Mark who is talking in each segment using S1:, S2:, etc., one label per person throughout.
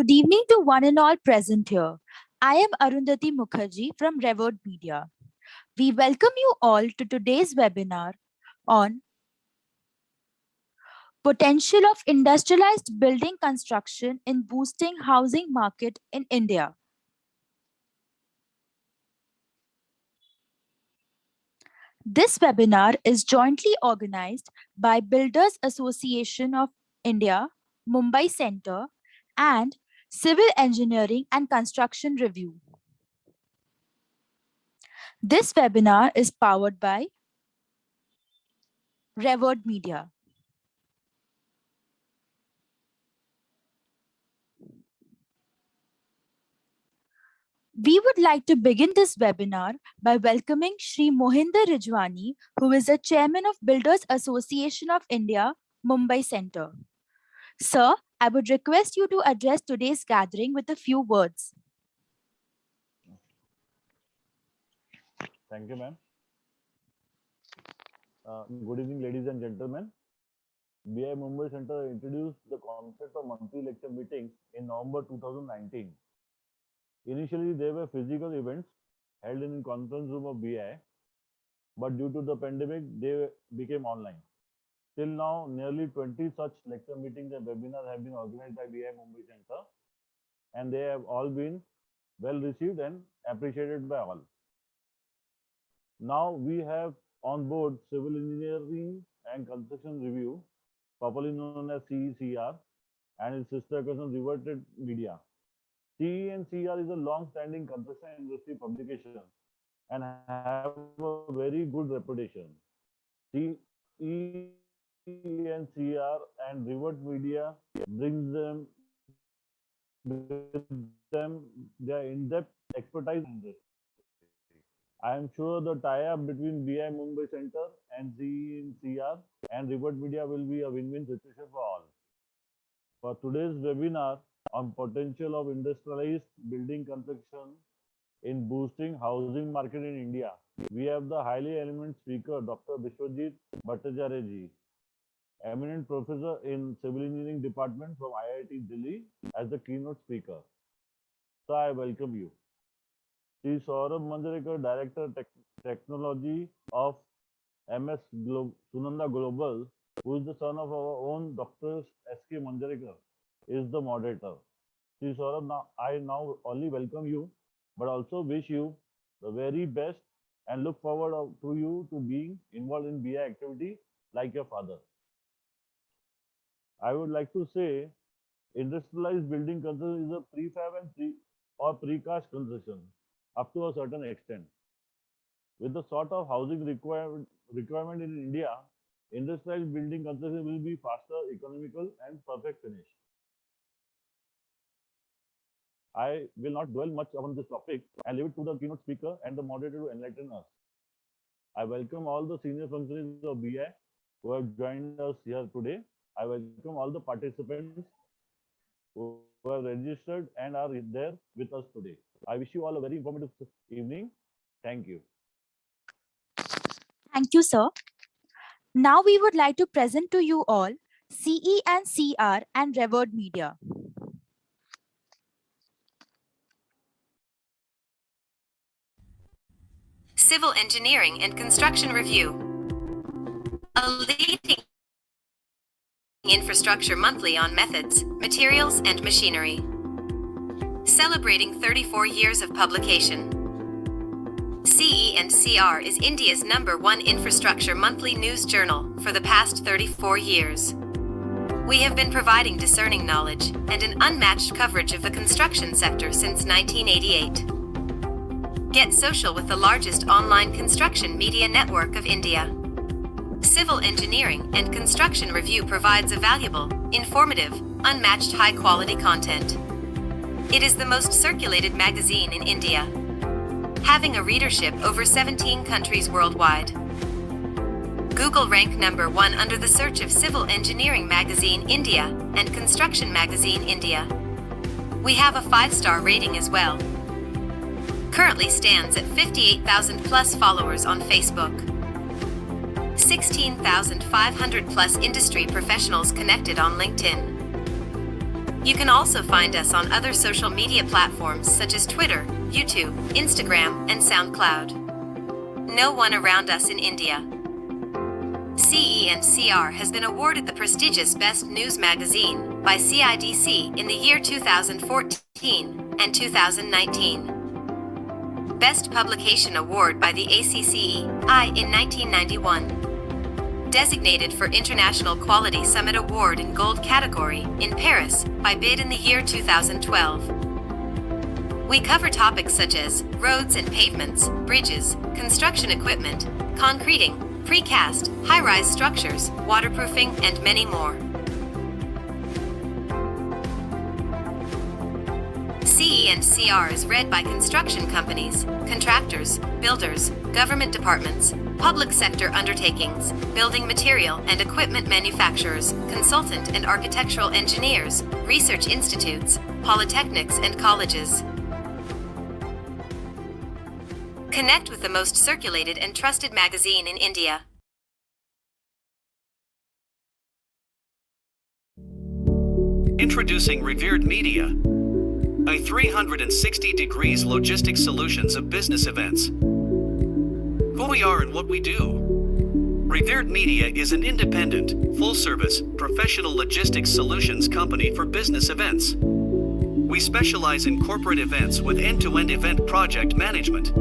S1: Good evening to one and all present here. I am Arundhati Mukherjee from Revered Media. We welcome you all to today's webinar on potential of industrialized building construction in boosting housing market in India. This webinar is jointly organized by Builders Association of India, Mumbai Center, and Civil Engineering and Construction Review. This webinar is powered by Revered Media. We would like to begin this webinar by welcoming Shri Mohinder Rijwani, who is the Chairman of Builders Association of India, Mumbai Center. Sir, I would request you to address today's gathering with a few words.
S2: Thank you, ma'am. Good evening, ladies and gentlemen. BI Mumbai Center introduced the concept of monthly lecture meetings in November 2019. Initially, they were physical events held in conference room of BI, but due to the pandemic, they became online. Till now, nearly 20 such lecture meetings and webinars have been organized by BI Mumbai Center, and they have all been well received and appreciated by all. Now we have on board Civil Engineering and Construction Review, popularly known as CECR, and its sister concern Reverted Media. CECR is a long-standing construction industry publication and have a very good reputation. CECR and Revert Media brings them their in-depth expertise in this. I am sure the tie-up between BI Mumbai Center and CECR and Revert Media will be a win-win situation for all. For today's webinar on potential of industrialized building construction in boosting housing market in India, we have the highly eminent speaker, Dr. Bishwajit Bhattacharya ji, eminent professor in Civil Engineering Department from IIT Delhi, as the keynote speaker. So I welcome you. Sri Saurabh Manjrekar, Director Technology of MS Sunanda Global, who is the son of our own Dr. S.K. Manjrekar, is the moderator. Sri Saurabh, I now only welcome you, but also wish you the very best and look forward to you to being involved in BI activity like your father. I would like to say industrialized building construction is a prefab and precast construction up to a certain extent. With the sort of housing requirement in India, industrialized building construction will be faster, economical, and perfect finish. I will not dwell much on this topic and leave it to the keynote speaker and the moderator to enlighten us. I welcome all the senior functionaries of BI who have joined us here today. I welcome all the participants who are registered and are there with us today. I wish you all a very informative evening. Thank you.
S1: Thank you, sir. Now we would like to present to you all CECR and Revered Media.
S3: Civil Engineering and Construction Review, a leading infrastructure monthly on methods, materials, and machinery. Celebrating 34 years of publication, CECR is India's #1 infrastructure monthly news journal for the past 34 years. We have been providing discerning knowledge and an unmatched coverage of the construction sector since 1988. Get social with the largest online construction media network of India. Civil Engineering and Construction Review provides a valuable, informative, unmatched high-quality content. It is the most circulated magazine in India, having a readership over 17 countries worldwide. Google rank #1 under the search of Civil Engineering Magazine India and Construction Magazine India. We have a 5-star rating as well. Currently stands at 58,000 plus followers on Facebook. 16,500 plus industry professionals connected on LinkedIn. You can also find us on other social media platforms such as Twitter, YouTube, Instagram, and SoundCloud. No one around us in India. CENCR has been awarded the prestigious Best News Magazine by CIDC in the year 2014 and 2019. Best Publication Award by the ACCEI in 1991. Designated for International Quality Summit Award in Gold category in Paris by BID in the year 2012. We cover topics such as roads and pavements, bridges, construction equipment, concreting, precast, high-rise structures, waterproofing, and many more. CENCR is read by construction companies, contractors, builders, government departments, public sector undertakings, building material and equipment manufacturers, consultant and architectural engineers, research institutes, polytechnics and colleges. Connect with the most circulated and trusted magazine in India.
S4: Introducing Revered Media, a 360 degrees logistics solutions of business events. Who we are and what we do. Revered Media is an independent, full-service, professional logistics solutions company for business events. We specialize in corporate events with end-to-end event project management.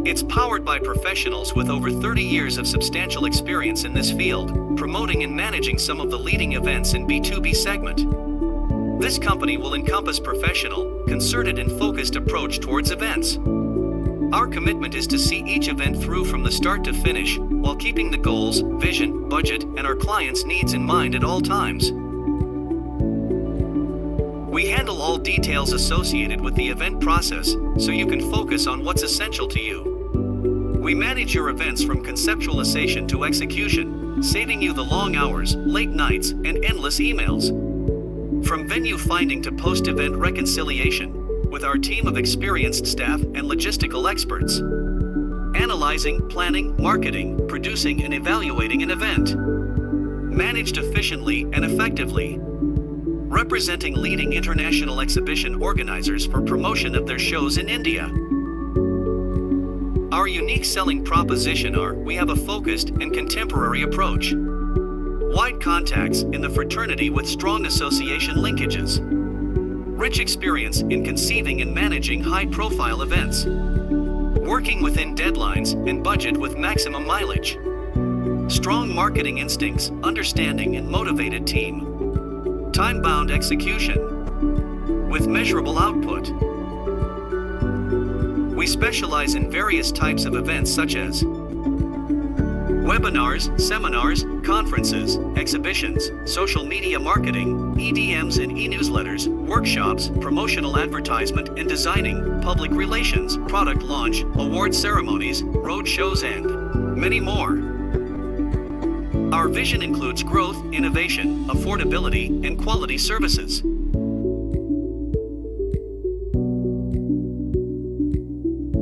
S4: It's powered by professionals with over 30 years of substantial experience in this field, promoting and managing some of the leading events in B2B segment. This company will encompass professional, concerted and focused approach towards events. Our commitment is to see each event through from the start to finish, while keeping the goals, vision, budget, and our clients' needs in mind at all times. We handle all details associated with the event process, so you can focus on what's essential to you. We manage your events from conceptualization to execution, saving you the long hours, late nights, and endless emails. From venue finding to post-event reconciliation, with our team of experienced staff and logistical experts. Analyzing, planning, marketing, producing and evaluating an event. Managed efficiently and effectively. Representing leading international exhibition organizers for promotion of their shows in India. Our unique selling proposition are, we have a focused and contemporary approach. Wide contacts in the fraternity with strong association linkages. Rich experience in conceiving and managing high-profile events. Working within deadlines and budget with maximum mileage. Strong marketing instincts, understanding and motivated team. Time-bound execution. With measurable output. We specialize in various types of events such as webinars, seminars, conferences, exhibitions, social media marketing, EDMs and e-newsletters, workshops, promotional advertisement and designing, public relations, product launch, award ceremonies, road shows and many more. Our vision includes growth, innovation, affordability, and quality services.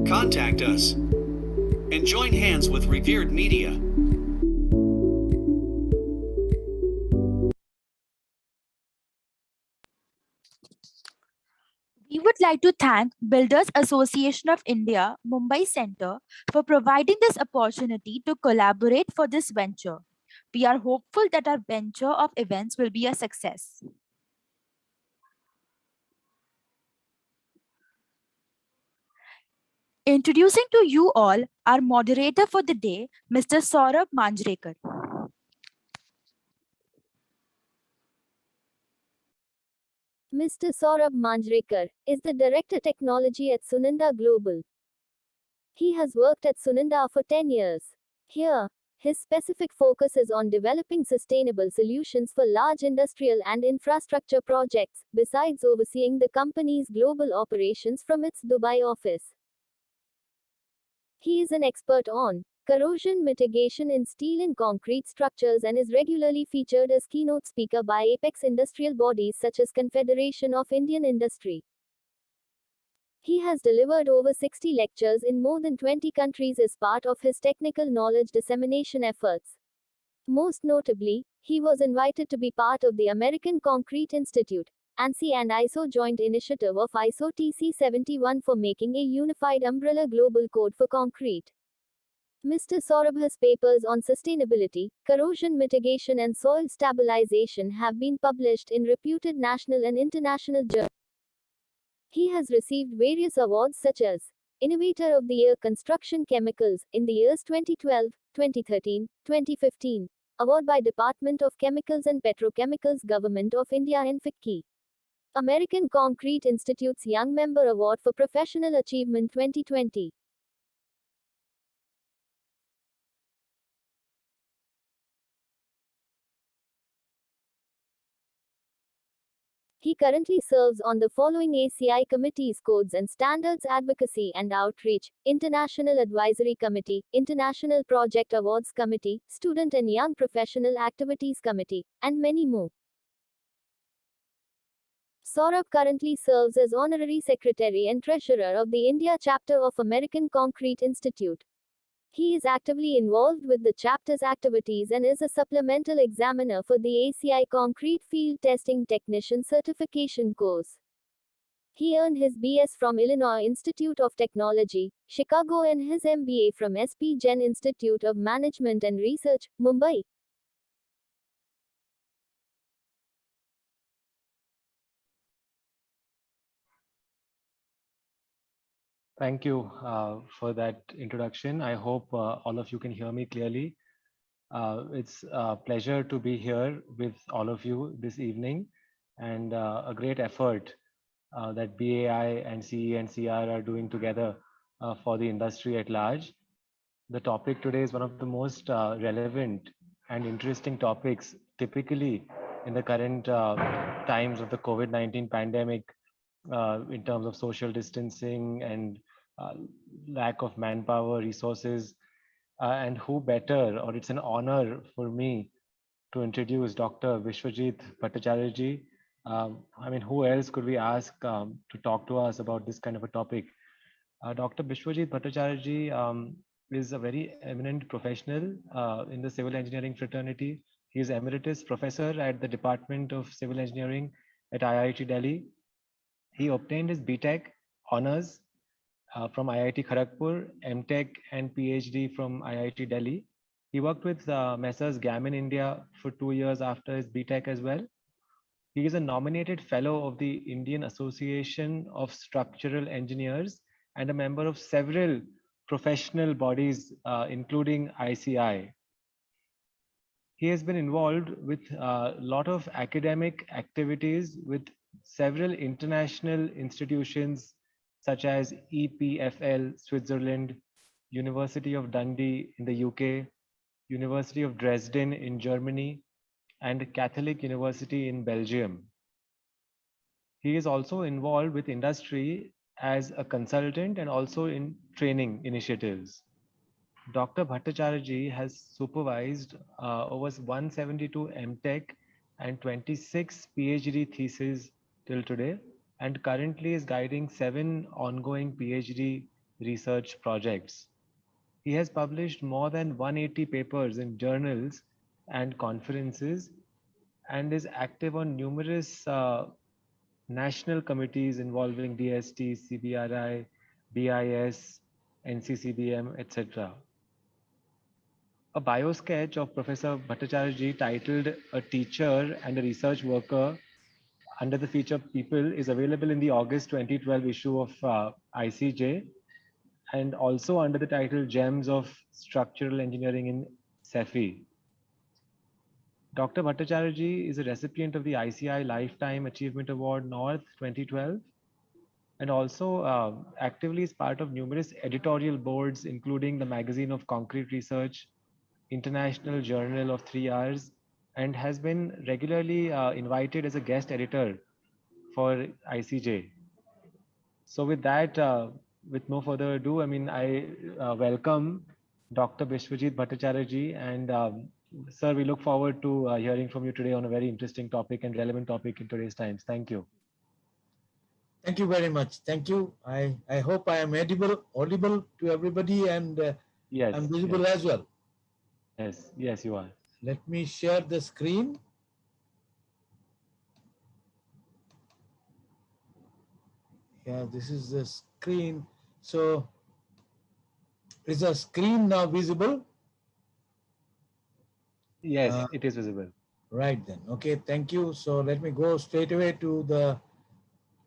S4: Contact us and join hands with Revered Media.
S1: We would like to thank Builders Association of India, Mumbai Center for providing this opportunity to collaborate for this venture. We are hopeful that our venture of events will be a success. Introducing to you all our moderator for the day, Mr. Saurabh Manjrekar.
S5: Mr. Saurabh Manjrekar is the Director Technology at Sunanda Global. He has worked at Sunanda for 10 years. Here, his specific focus is on developing sustainable solutions for large industrial and infrastructure projects, besides overseeing the company's global operations from its Dubai office. He is an expert on corrosion mitigation in steel and concrete structures and is regularly featured as keynote speaker by apex industrial bodies such as Confederation of Indian Industry. He has delivered over 60 lectures in more than 20 countries as part of his technical knowledge dissemination efforts. Most notably, he was invited to be part of the American Concrete Institute ANSI and ISO joint initiative of ISO TC 71 for making a unified umbrella global code for concrete. Mr. Saurabh's papers on sustainability, corrosion mitigation and soil stabilization have been published in reputed national and international journals. He has received various awards such as Innovator of the Year Construction Chemicals in the years 2012, 2013, 2015, award by Department of Chemicals and Petrochemicals Government of India and FICCI. American Concrete Institute's Young Member Award for Professional Achievement 2020. He currently serves on the following ACI committees: Codes and Standards Advocacy and Outreach, International Advisory Committee, International Project Awards Committee, Student and Young Professional Activities Committee, and many more. Saurabh currently serves as Honorary Secretary and Treasurer of the India Chapter of American Concrete Institute. He is actively involved with the chapter's activities and is a supplemental examiner for the ACI Concrete Field Testing Technician Certification course. He earned his BS from Illinois Institute of Technology, Chicago, and his MBA from SP Jain Institute of Management and Research, Mumbai.
S6: Thank you for that introduction. I hope all of you can hear me clearly. It's a pleasure to be here with all of you this evening, and a great effort that BAI and CE and CR are doing together for the industry at large. The topic today is one of the most relevant and interesting topics, typically in the current times of the COVID-19 pandemic, in terms of social distancing and lack of manpower, resources, and who better, or it's an honor for me to introduce Dr. Vishwajit Bhattacharya. I mean, who else could we ask to talk to us about this kind of a topic? Dr. Vishwajit Bhattacharya is a very eminent professional in the civil engineering fraternity. He is emeritus professor at the Department of Civil Engineering at IIT Delhi. He obtained his BTech honors from IIT Kharagpur, MTech and PhD from IIT Delhi. He worked with Messrs. Gammon India for 2 years after his BTech as well. He is a nominated fellow of the Indian Association of Structural Engineers and a member of several professional bodies, including ICI. He has been involved with a lot of academic activities with several international institutions such as EPFL, Switzerland, University of Dundee in the UK, University of Dresden in Germany, and Catholic University in Belgium. He is also involved with industry as a consultant and also in training initiatives. Dr. Bhattacharya has supervised over 172 MTech and 26 PhD theses till today, and currently is guiding 7 ongoing PhD research projects. He has published more than 180 papers in journals and conferences, and is active on numerous national committees involving DST, CBRI, BIS, NCCBM, etc. A biosketch of Professor Bhattacharya titled A Teacher and a Research Worker under the feature People is available in the August 2012 issue of ICJ, and also under the title Gems of Structural Engineering in CEFI. Dr. Bhattacharya is a recipient of the ICI Lifetime Achievement Award North 2012, and also actively is part of numerous editorial boards, including the Magazine of Concrete Research, International Journal of 3 Hours, and has been regularly invited as a guest editor for ICJ. So with that, with no further ado, I mean, I welcome Dr. Vishwajit Bhattacharya, and sir, we look forward to hearing from you today on a very interesting topic and relevant topic in today's times. Thank you.
S7: Thank you very much. Thank you. I hope I am audible to everybody, and
S6: Yes,
S7: I'm visible
S6: yes.
S7: as well.
S6: Yes, yes, you are.
S7: Let me share the screen. Yeah, this is the screen. So is the screen now visible?
S6: Yes, it is visible.
S7: Right then. Okay, thank you. So let me go straight away to the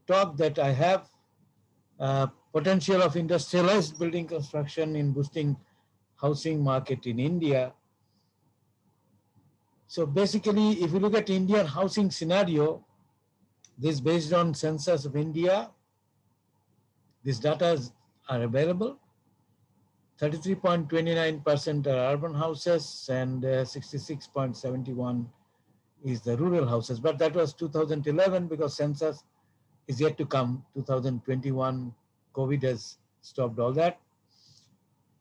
S7: talk that I have. Potential of industrialized building construction in boosting housing market in India. So basically, if you look at Indian housing scenario, this is based on census of India. These data are available. 33.29% are urban houses and 66.71 is the rural houses. But that was 2011 because census is yet to come. 2021, COVID has stopped all that.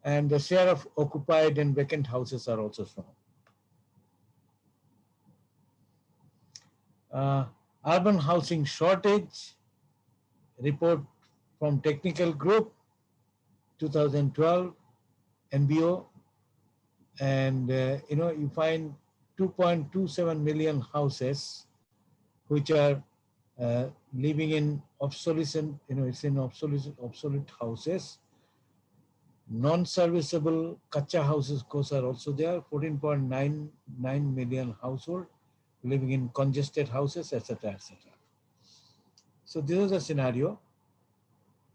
S7: And the share of occupied and vacant houses are also shown. Urban housing shortage report from Technical Group 2012 NBO, and you find 2.27 million houses which are living in obsolescent, it's in obsolete houses. Non-serviceable kacha houses, of course, are also there. 14.99 million household living in congested houses, etc., etc. So this is a scenario,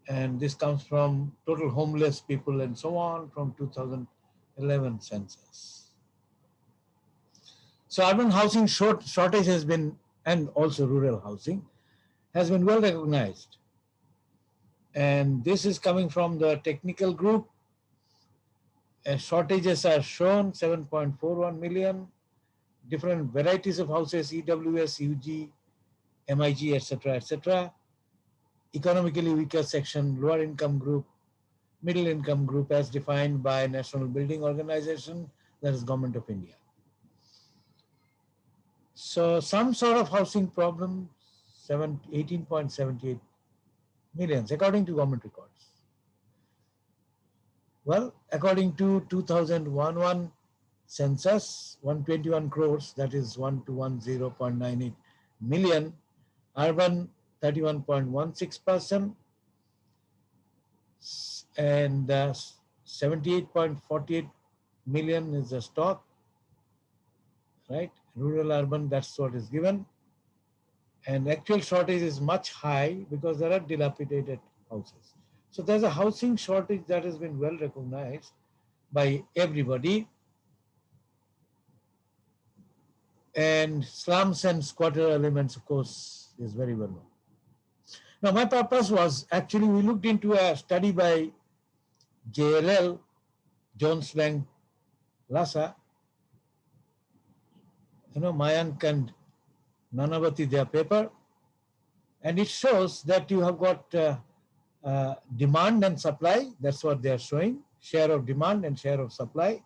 S7: and this comes from total homeless people and so on from 2011 census. So urban housing shortage has been, and also rural housing, has been well recognized. And this is coming from the Technical Group. Shortages are shown, 7.41 million, different varieties of houses, EWS, UG, MIG, etc., etc. Economically weaker section, lower income group, middle income group as defined by National Building Organization, that is Government of India. So some sort of housing problem, 18.78 millions, according to government records. Well, according to 2011 census, 121 crores, that is 1210.98 million, urban 31.16%, and 78.48 million is the stock, right? Rural, urban, that's what is given. And actual shortage is much high because there are dilapidated houses. So there's a housing shortage that has been well recognized by everybody. And slums and squatter elements, of course, is very well known. Now, my purpose was actually we looked into a study by JLL, Jones Lang LASA, Mayank and Nanavati, their paper, and it shows that you have got demand and supply. That's what they are showing, share of demand and share of supply.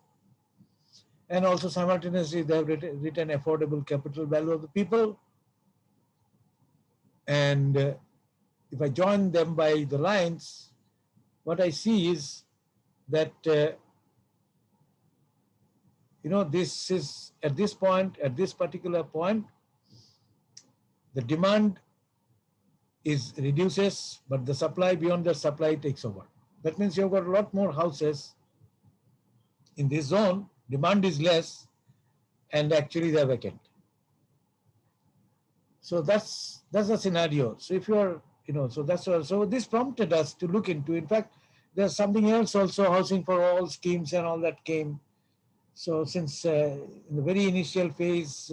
S7: And also simultaneously, they have written affordable capital value of the people. And if I join them by the lines, what I see is that, this is at this point, at this particular point, the demand reduces, but the supply, beyond the supply, takes over. That means you've got a lot more houses in this zone, demand is less, and actually they're vacant. So that's the scenario. So if you're, so that's what, so this prompted us to look into, in fact, there's something else also, housing for all schemes and all that came. So since in the very initial phase,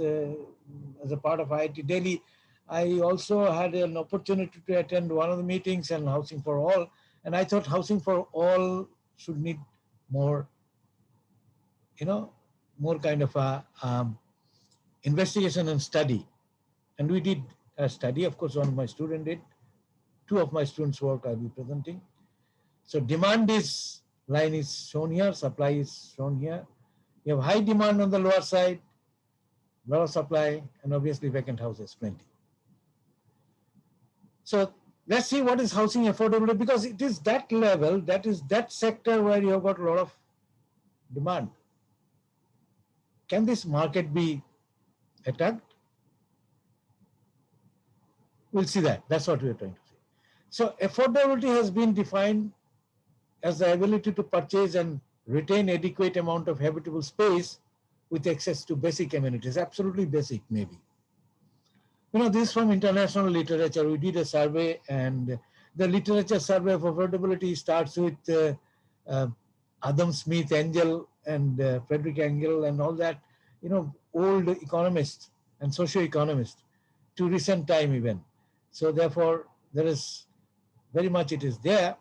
S7: as a part of IIT Delhi, I also had an opportunity to attend one of the meetings on housing for all. And I thought housing for all should need more, more kind of a investigation and study. And we did a study. Of course, one of my students did. Two of my students' work I'll be presenting. So demand line is shown here, supply is shown here. You have high demand on the lower side, lower supply, and obviously vacant houses, plenty. So let's see what is housing affordability, because it is that level, that is that sector where you have got a lot of demand. Can this market be attacked? We'll see that. That's what we're trying to see. So affordability has been defined as the ability to purchase and retain adequate amount of habitable space with access to basic amenities, absolutely basic maybe. This is from international literature. We did a survey, and the literature survey of affordability starts with uh, Adam Smith, Engel, and Frederick Engel, and all that, old economists and socio-economists to recent time even. So therefore, there is very much it is there.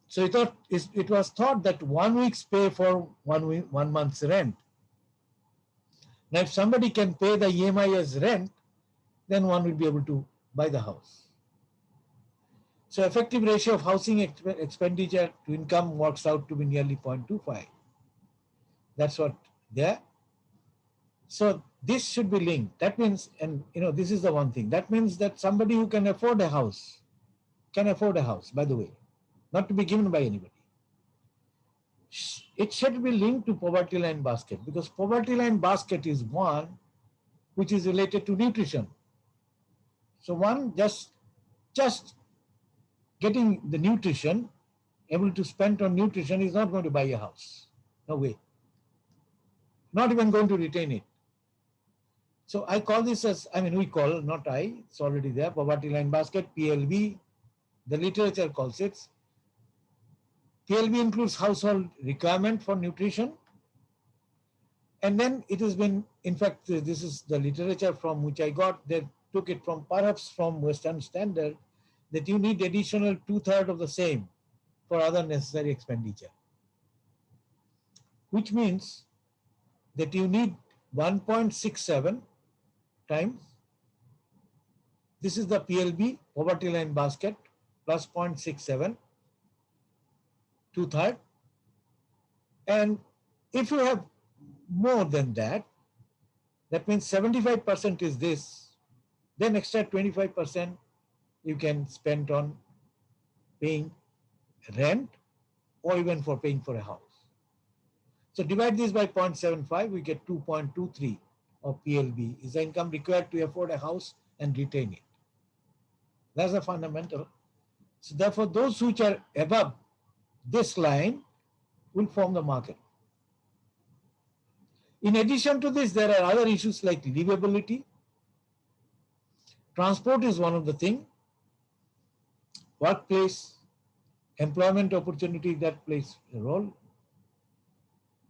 S7: So it was thought that 1 week's pay for 1 month's rent. Now, if somebody can pay the EMI as rent, then one will be able to buy the house. So effective ratio of housing expenditure to income works out to be nearly 0.25. That's what there. So this should be linked. That means, and this is the one thing. That means that somebody who can afford a house, by the way, not to be given by anybody. It should be linked to poverty line basket, because poverty line basket is one which is related to nutrition. So one just getting the nutrition, able to spend on nutrition, is not going to buy a house. No way. Not even going to retain it. So I call this as, we call, not I, it's already there, poverty line basket, PLB. The literature calls it. PLB includes household requirement for nutrition. And then it has been, in fact, this is the literature from which I got. They took it perhaps from Western Standard, that you need additional 2/3 of the same for other necessary expenditure. Which means that you need 1.67 times, this is the PLB, poverty line basket, plus 0.67, 2/3. And if you have more than that, that means 75% is this, then extra 25% you can spend on paying rent or even for paying for a house. So divide this by 0.75, we get 2.23 of PLB is the income required to afford a house and retain it. That's a fundamental. So therefore, those which are above this line will form the market. In addition to this, there are other issues like livability. Transport is one of the things. Workplace, employment opportunity, that plays a role.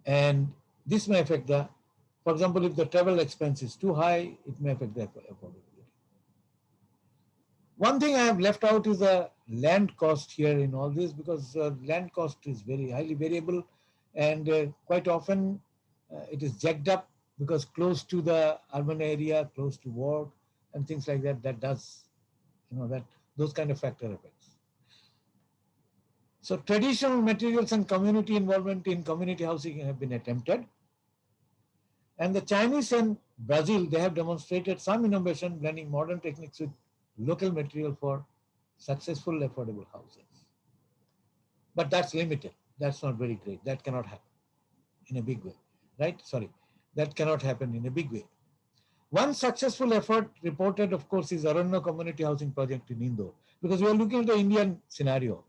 S7: And this may affect the, for example, if the travel expense is too high, it may affect the affordability. One thing I have left out is the land cost here in all this, because land cost is very highly variable, and quite often it is jacked up because close to the urban area, close to work and things like that, that does, those kind of factor effects. So traditional materials and community involvement in community housing have been attempted. And the Chinese and Brazil, they have demonstrated some innovation blending modern techniques with local material for successful affordable houses. But that's limited. That's not very great. That cannot happen in a big way, right? Sorry, that cannot happen in a big way. One successful effort reported, of course, is Aranya Community Housing Project in Indore, because we are looking at the Indian scenario.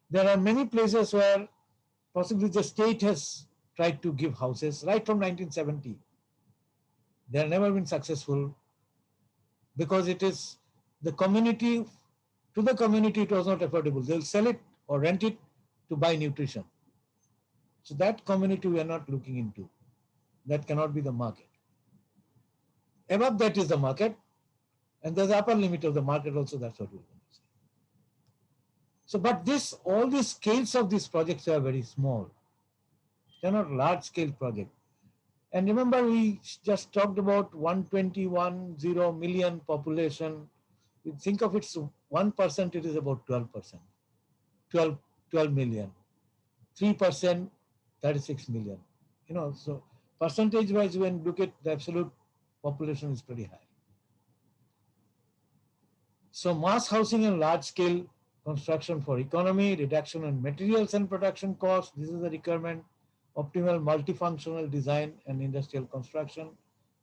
S7: There are many places where possibly the state has tried to give houses right from 1970. They have never been successful because it is the community, to the community it was not affordable. They'll sell it or rent it to buy nutrition. So that community we are not looking into. That cannot be the market. Above that is the market, and there's the upper limit of the market also, that's what we're going to say. So, but all the scales of these projects are very small. They're not large scale projects. And remember, we just talked about 121 million population. You think of its 1%, it is about 12%. 12 million. 3%, 36 million. So percentage wise, when you look at the absolute population is pretty high. So mass housing and large scale construction for economy, reduction in materials and production costs, this is the requirement, optimal multifunctional design and industrial construction,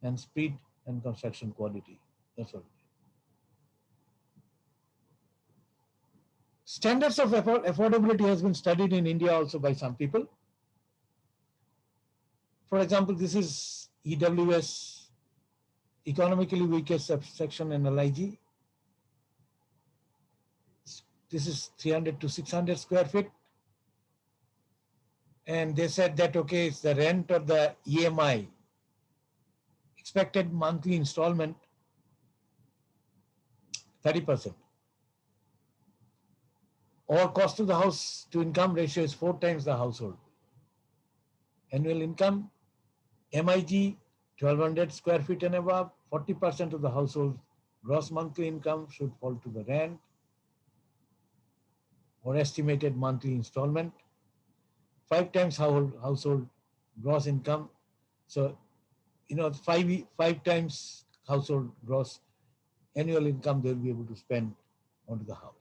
S7: and speed and construction quality. That's all. Standards of affordability has been studied in India also by some people. For example, this is EWS, economically weakest section in LIG. This is 300 to 600 square feet. And they said that, okay, it's the rent or the EMI, expected monthly installment, 30%. Or cost of the house to income ratio is 4 times the household. Annual income, MIG, 1200 square feet and above, 40% of the household gross monthly income should fall to the rent or estimated monthly installment, 5 times household gross income. So, five times household gross annual income they'll be able to spend onto the house.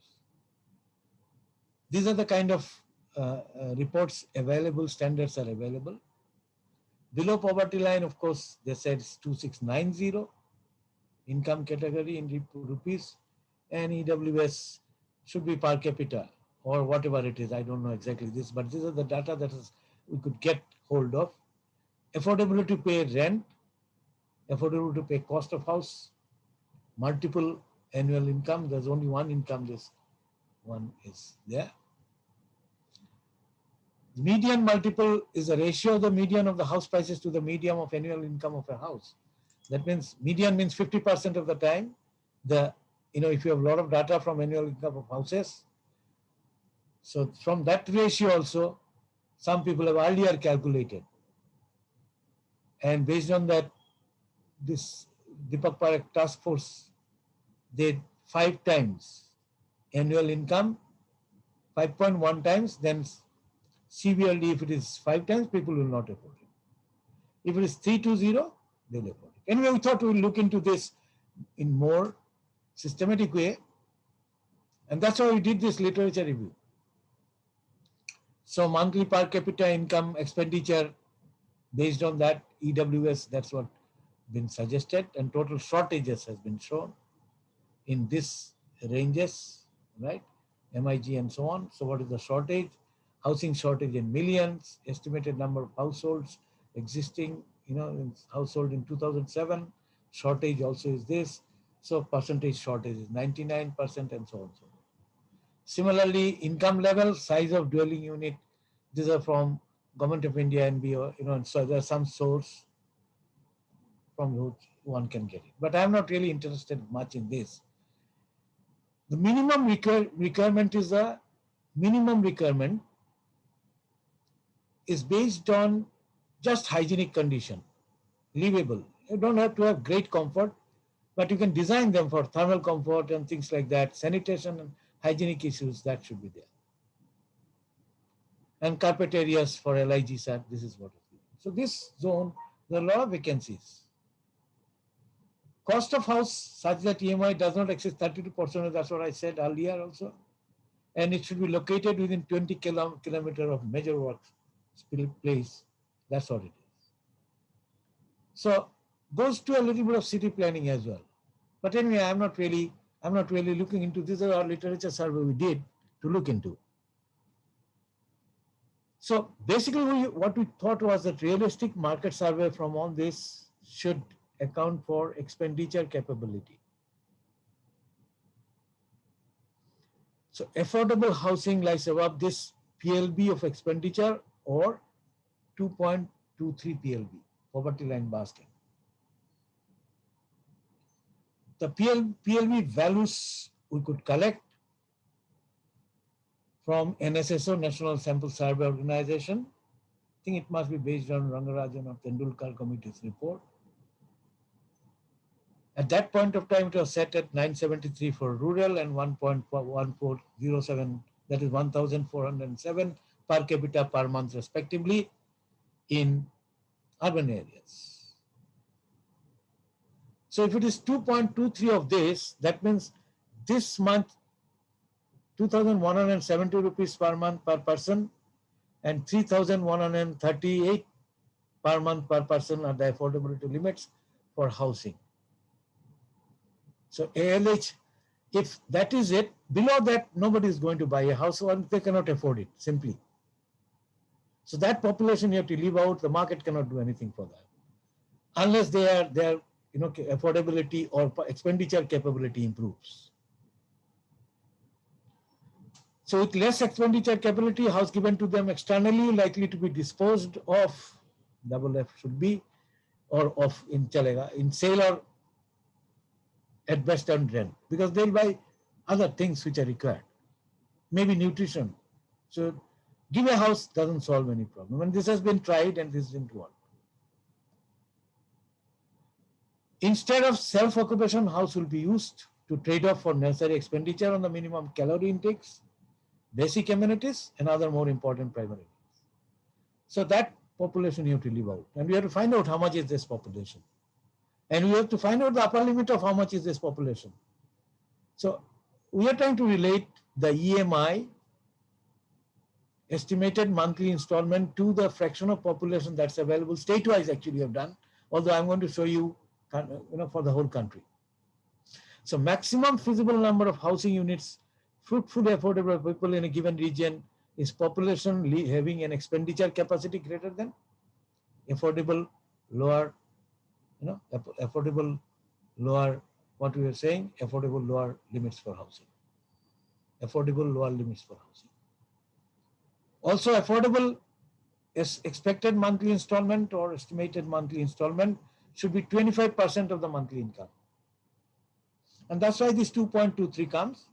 S7: These are the kind of reports available, standards are available. Below poverty line, of course, they said it's 2690 income category in rupees, and EWS should be per capita or whatever it is. I don't know exactly this, but these are the data that we could get hold of. Affordability to pay rent, affordable to pay cost of house, multiple annual income. There's only one income, this one is there. The median multiple is a ratio of the median of the house prices to the median of annual income of a house. That means median means 50% of the time. If you have a lot of data from annual income of houses, so from that ratio also, some people have earlier calculated. And based on that, this Deepak Parekh task force did 5 times annual income, 5.1 times, then severely if it is 5 times, people will not afford it. If it is 320, they'll afford it. Anyway, we thought we'll look into this in more systematic way. And that's why we did this literature review. So monthly per capita income expenditure, based on that EWS, that's what been suggested, and total shortages has been shown in this ranges, right? MIG and so on. So what is the shortage? Housing shortage in millions, estimated number of households existing, in household in 2007, shortage also is this. So percentage shortage is 99% and so on. So similarly, income level, size of dwelling unit, these are from Government of India and so there's some source from which one can get it. But I'm not really interested much in this. The minimum requirement is a minimum requirement is based on just hygienic condition, livable. You don't have to have great comfort, but you can design them for thermal comfort and things like that. Sanitation and hygienic issues, that should be there. And carpet areas for LIG SAT, this is what it is. So this zone, there are a lot of vacancies. Cost of house such that EMI does not exceed 32%, that's what I said earlier also. And it should be located within 20 kilometers of major works place. That's what it is. So goes to a little bit of city planning as well. But anyway, I'm not really looking into this. Is our literature survey we did to look into. So basically what we thought was that realistic market survey from all this should account for expenditure capability. So affordable housing lies above this PLB of expenditure or 2.23 PLB, poverty line basket. The PLB values we could collect from NSSO, National Sample Survey Organization. I think it must be based on Rangarajan or Tendulkar Committee's report. At that point of time, it was set at 973 for rural and 1.1407, that is 1,407 per capita per month respectively in urban areas. So if it is 2.23 of this, that means this month 2,170 rupees per month per person and 3,138 per month per person are the affordability limits for housing. So ALH If that is it, below that, nobody is going to buy a house or they cannot afford it, simply. So that population you have to leave out. The market cannot do anything for that unless their affordability or expenditure capability improves. So with less expenditure capability, house given to them externally likely to be disposed of, double F should be, or of in chalega, in sale or at best on rent, because they'll buy other things which are required, maybe nutrition. So give a house doesn't solve any problem. And this has been tried and this didn't work. Instead of self-occupation, house will be used to trade off for necessary expenditure on the minimum calorie intakes, basic amenities, and other more important primary needs. So that population you have to leave out. And we have to find out how much is this population. And we have to find out the upper limit of how much is this population. So we are trying to relate the EMI, estimated monthly installment, to the fraction of population that's available state-wise. Actually, we have done, although I'm going to show you, for the whole country. So maximum feasible number of housing units fruitfully affordable for people in a given region is population having an expenditure capacity greater than affordable lower, affordable lower, what we were saying, affordable lower limits for housing. Affordable lower limits for housing. Also affordable expected monthly installment or estimated monthly installment should be 25% of the monthly income. And that's why this 2.23 comes.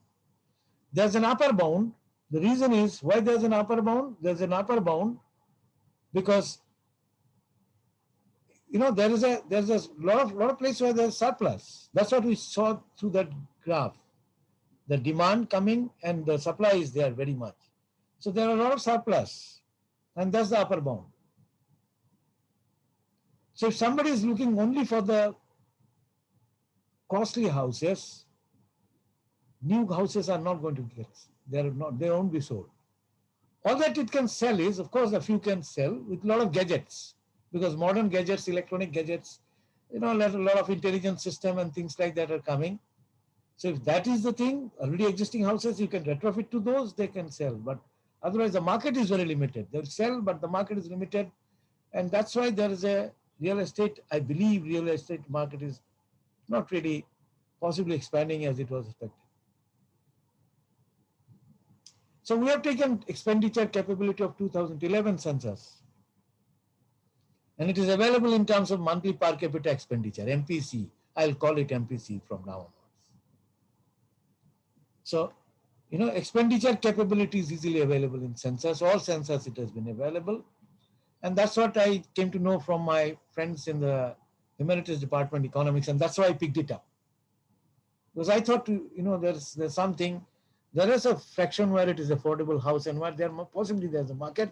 S7: There's an upper bound. The reason is why there's an upper bound. There's an upper bound because there's a lot of places where there's surplus. That's what we saw through that graph. The demand coming and the supply is there very much. So there are a lot of surplus, and that's the upper bound. So if somebody is looking only for the costly houses, new houses are not going to get, they won't be sold. All that it can sell is, of course, a few can sell with a lot of gadgets, because modern gadgets, electronic gadgets, a lot of intelligence system and things like that are coming. So if that is the thing, already existing houses, you can retrofit to those, they can sell. But otherwise, the market is very limited. They'll sell, but the market is limited. And that's why there is a real estate, I believe real estate market is not really possibly expanding as it was expected. So we have taken expenditure capability of 2011 census, and it is available in terms of monthly per capita expenditure, MPC. I'll call it MPC from now onwards. So, expenditure capability is easily available in census. All census it has been available. And that's what I came to know from my friends in the humanities department, economics, and that's why I picked it up. Because I thought, there's something, there is a fraction where it is affordable house and where possibly there's a market.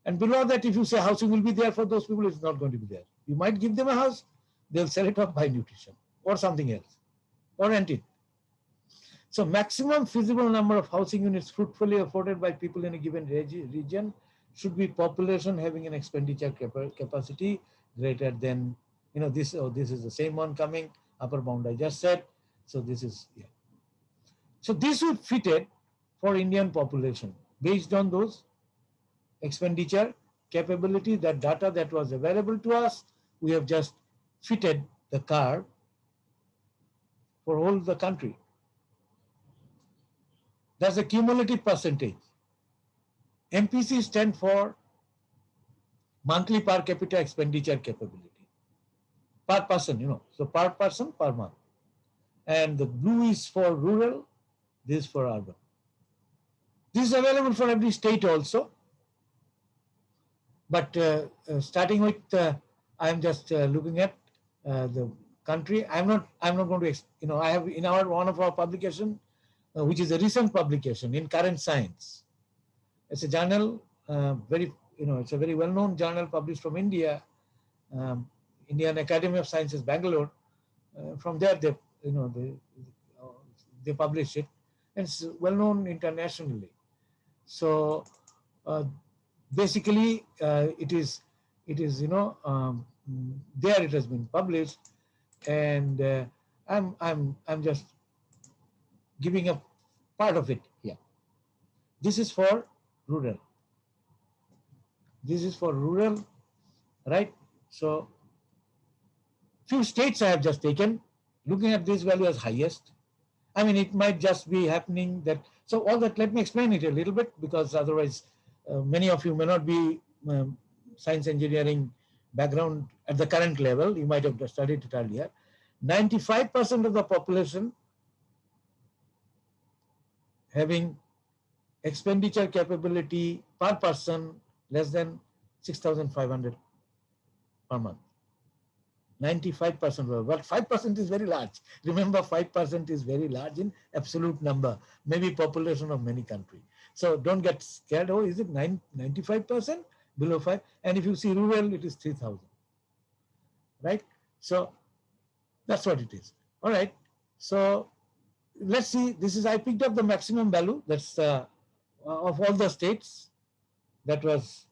S7: And below that, if you say housing will be there for those people, it's not going to be there. You might give them a house, they'll sell it off by nutrition or something else, or rent it. So maximum feasible number of housing units fruitfully afforded by people in a given region should be population having an expenditure capacity greater than, this is the same one coming, upper bound I just said. So this is, yeah. So this would fit it for Indian population based on those expenditure capability, that data that was available to us. We have just fitted the curve for all the country. That's the cumulative percentage. MPC stand for monthly per capita expenditure capability. Per person, so per person per month. And the blue is for rural, this is for urban. This is available for every state also. But starting with, I'm just looking at the country. I'm not going to, I have in one of our publication, which is a recent publication in Current Science. It's a journal, it's a very well-known journal published from India, Indian Academy of Sciences, Bangalore. From there, they publish it, and it's well-known internationally. So basically, it is there it has been published, and I'm just giving a part of it here. This is for rural. This is for rural, right? So few states I have just taken, looking at this value as highest. I mean, it might just be happening that, so all that, let me explain it a little bit, because otherwise many of you may not be science engineering background at the current level. You might have studied it earlier. 95% of the population having expenditure capability per person less than 6,500 per month. 95%, but 5% is very large. Remember, 5% is very large in absolute number, maybe population of many countries. So don't get scared. Oh, is it 95% below 5? And if you see rural, it is 3,000, right? So that's what it is. All right. So let's see. This is, I picked up the maximum value. That's of all the states. That was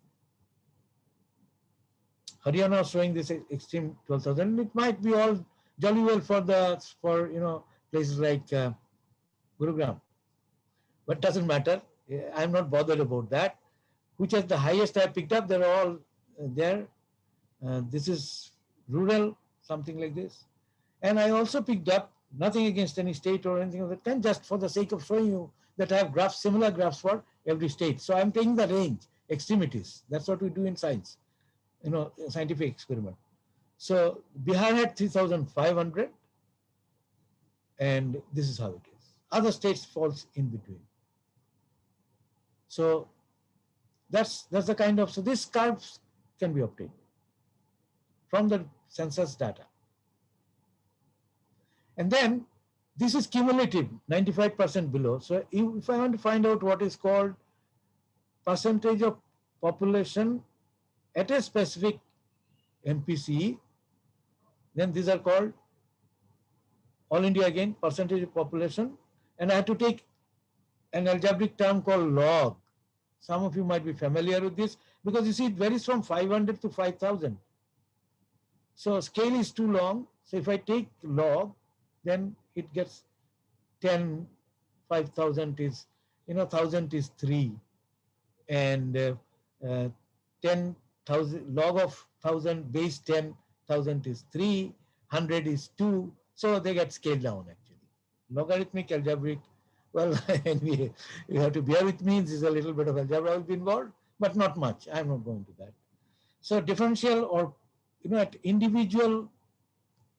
S7: Haryana showing this extreme 12,000. It might be all jolly well for places like Gurugram, but doesn't matter. I'm not bothered about that. Which is the highest I picked up? They're all there. This is rural, something like this. And I also picked up, nothing against any state or anything of that kind, just for the sake of showing you that I have graphs, similar graphs for every state. So I'm taking the range, extremities. That's what we do in science, scientific experiment. So Bihar had 3,500, and this is how it is. Other states falls in between. So that's the kind of, so these curves can be obtained from the census data. And then this is cumulative, 95% below. So if I want to find out what is called percentage of population at a specific MPC, then these are called all India again, percentage of population. And I have to take an algebraic term called log. Some of you might be familiar with this, because you see it varies from 500 to 5,000. So scale is too long. So if I take log, then it gets 10, 5,000 is, 1,000 is 3. And 10,000, log of 1,000 base 10,000 is 3, 100 is 2. So they get scaled down actually. Logarithmic, algebraic, well, anyway, you have to bear with me. This is a little bit of algebra will be involved, but not much. I'm not going to that. So differential or, at individual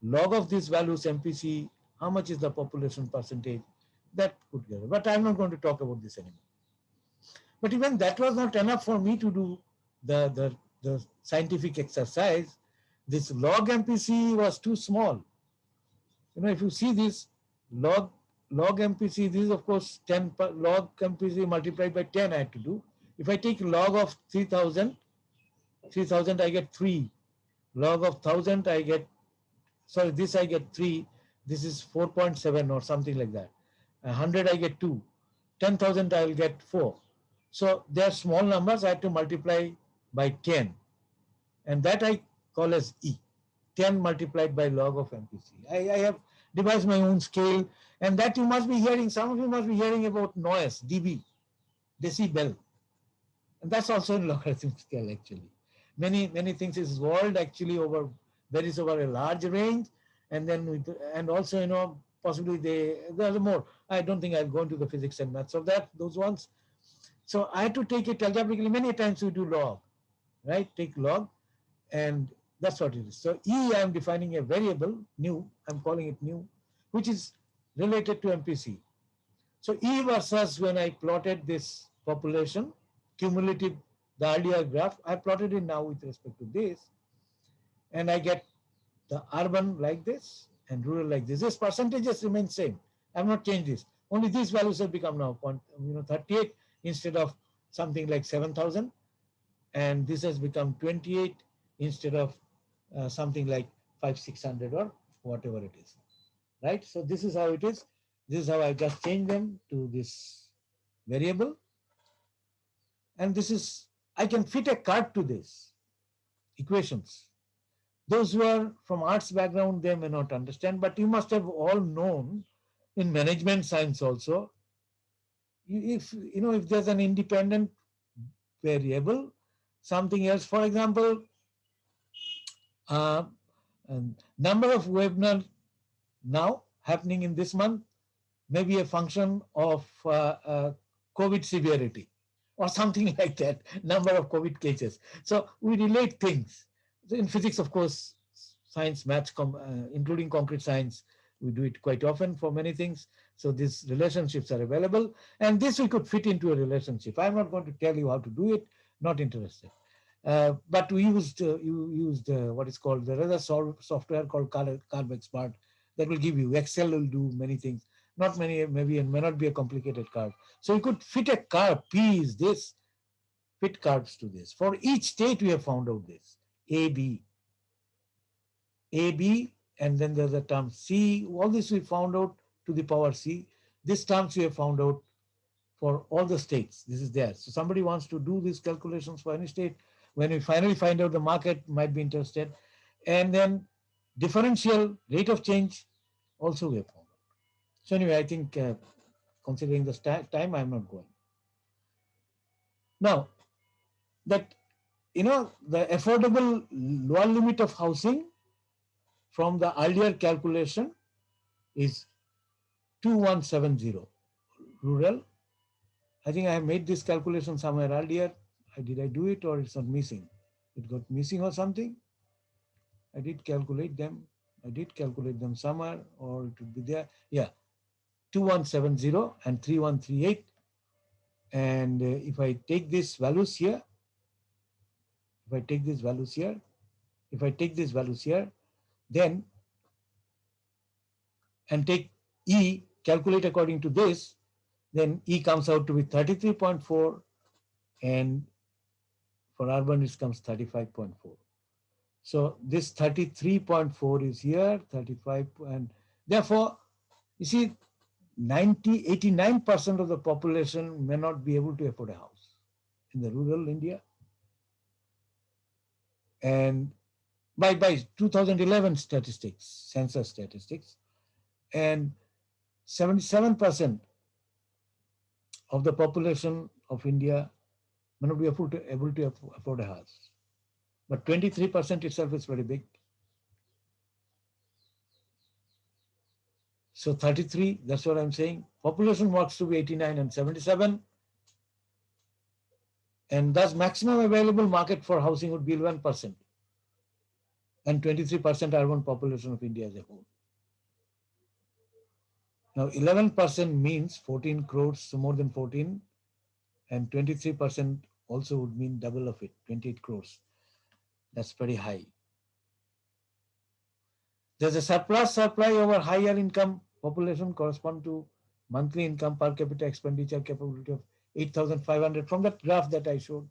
S7: log of these values, MPC, how much is the population percentage, that could get it. But I'm not going to talk about this anymore. But even that was not enough for me to do the scientific exercise. This log MPC was too small. If you see this log MPC, this is of course 10 log MPC multiplied by 10 I had to do. If I take log of 3,000 I get 3. Log of 1,000 I get, sorry, this I get 3. This is 4.7 or something like that. 100 I get 2. 10,000 I will get 4. So they are small numbers. I have to multiply by 10. And that I call as E. 10 multiplied by log of MPC. I have devised my own scale. And that you must be hearing, some of you must be hearing about noise, dB, decibel. And that's also in logarithmic scale actually. Many things is evolved actually varies over a large range. And then, and also, possibly there's more. I don't think I'll go into the physics and maths of those ones. So I had to take it algebraically. Many times we do log, right? Take log, and that's what it is. So E, I'm defining a variable, new, I'm calling it new, which is related to MPC. So E versus when I plotted this population, cumulative, the earlier graph, I plotted it now with respect to this, and I get the urban like this and rural like this. This percentages remain same. I have not changed this. Only these values have become now 38 instead of something like 7,000, and this has become 28 instead of something like 500-600 or whatever it is, right? So this is how it is. This is how I just changed them to this variable, and this is, I can fit a curve to this equations. Those who are from arts background, they may not understand, but you must have all known in management science also, if there's an independent variable, something else, for example, uh, number of webinars now happening in this month may be a function of COVID severity or something like that, number of COVID cases. So we relate things. So in physics, of course, science, maths, including concrete science, we do it quite often for many things. So these relationships are available, and this we could fit into a relationship. I'm not going to tell you how to do it, not interested. But we used what is called, there is a software called CarbExpert that will give you, Excel will do many things. Not many, maybe, and may not be a complicated curve. So you could fit a curve, P is this, fit curves to this. For each state, we have found out this, A, B, and then there's a term C. All this we found out to the power C. This terms we have found out for all the states. This is there. So somebody wants to do these calculations for any state. When we finally find out the market, might be interested. And then differential rate of change also we have found out. So anyway, I think considering the time, I'm not going. Now, that, the affordable lower limit of housing from the earlier calculation is 2170 rural. I think I have made this calculation somewhere earlier. Did I do it, or it's not missing? It got missing or something? I did calculate them. Somewhere, or it would be there. Yeah, 2170 and 3138. And if I take these values here, then, and take E, calculate according to this, then E comes out to be 33.4, and for urban it comes 35.4. So this 33.4 is here, 35, and therefore, you see, 89% of the population may not be able to afford a house in the rural India. And by 2011 statistics, census statistics, and 77% of the population of India may not be able to afford a house. But 23% itself is very big. So 33, that's what I'm saying. Population works to be 89 and 77. And thus maximum available market for housing would be 11%. And 23% urban population of India as a whole. Now 11% means 14 crores, so more than 14. And 23% also would mean double of it, 28 crores. That's pretty high. There's a surplus supply over higher income population correspond to monthly income per capita expenditure capability of 8,500 from that graph that I showed.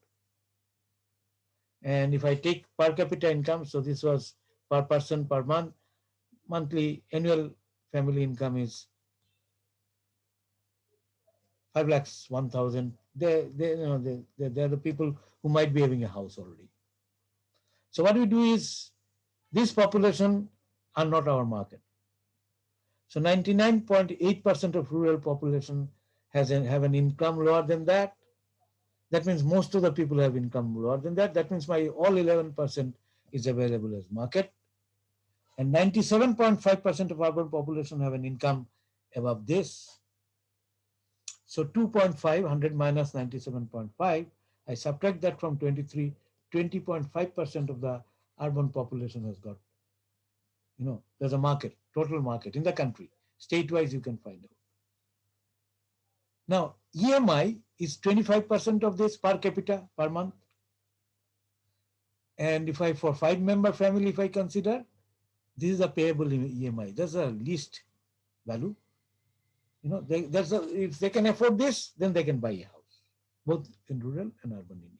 S7: And if I take per capita income, so this was per person per month, monthly annual family income is 5,01,000. They're the people who might be having a house already. So what we do is, this population are not our market. So 99.8% of rural population have an income lower than that. That means most of the people have income lower than that. That means my all 11% is available as market. And 97.5% of urban population have an income above this. So 2.5, 100 minus 97.5, I subtract that from 23, 20.5% of the urban population has got, there's a market, total market in the country. State-wise, you can find out. Now, EMI is 25% of this per capita per month. And if for 5-member family, if I consider, this is a payable EMI. That's a least value. If they can afford this, then they can buy a house, both in rural and urban India.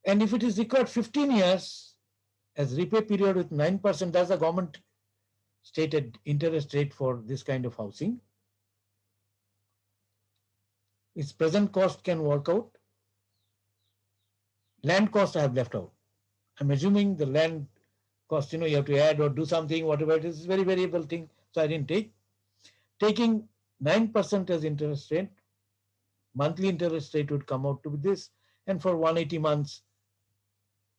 S7: And if it is required 15 years as repay period with 9%, that's the government stated interest rate for this kind of housing. Its present cost can work out. Land cost I have left out. I'm assuming the land cost, you have to add or do something, whatever it is, very variable thing. so I didn't take. Taking 9% as interest rate, monthly interest rate would come out to be this, and for 180 months,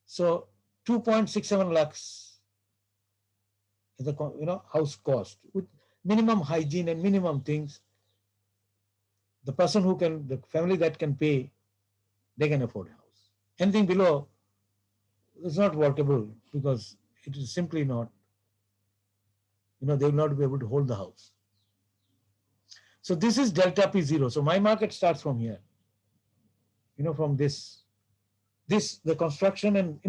S7: so 2.67 lakhs is the house cost with minimum hygiene and minimum things. The person who can, the family that can pay, they can afford a house. Anything below is not workable because it is simply not, they will not be able to hold the house. So this is delta P0. So my market starts from here, from this, the construction and,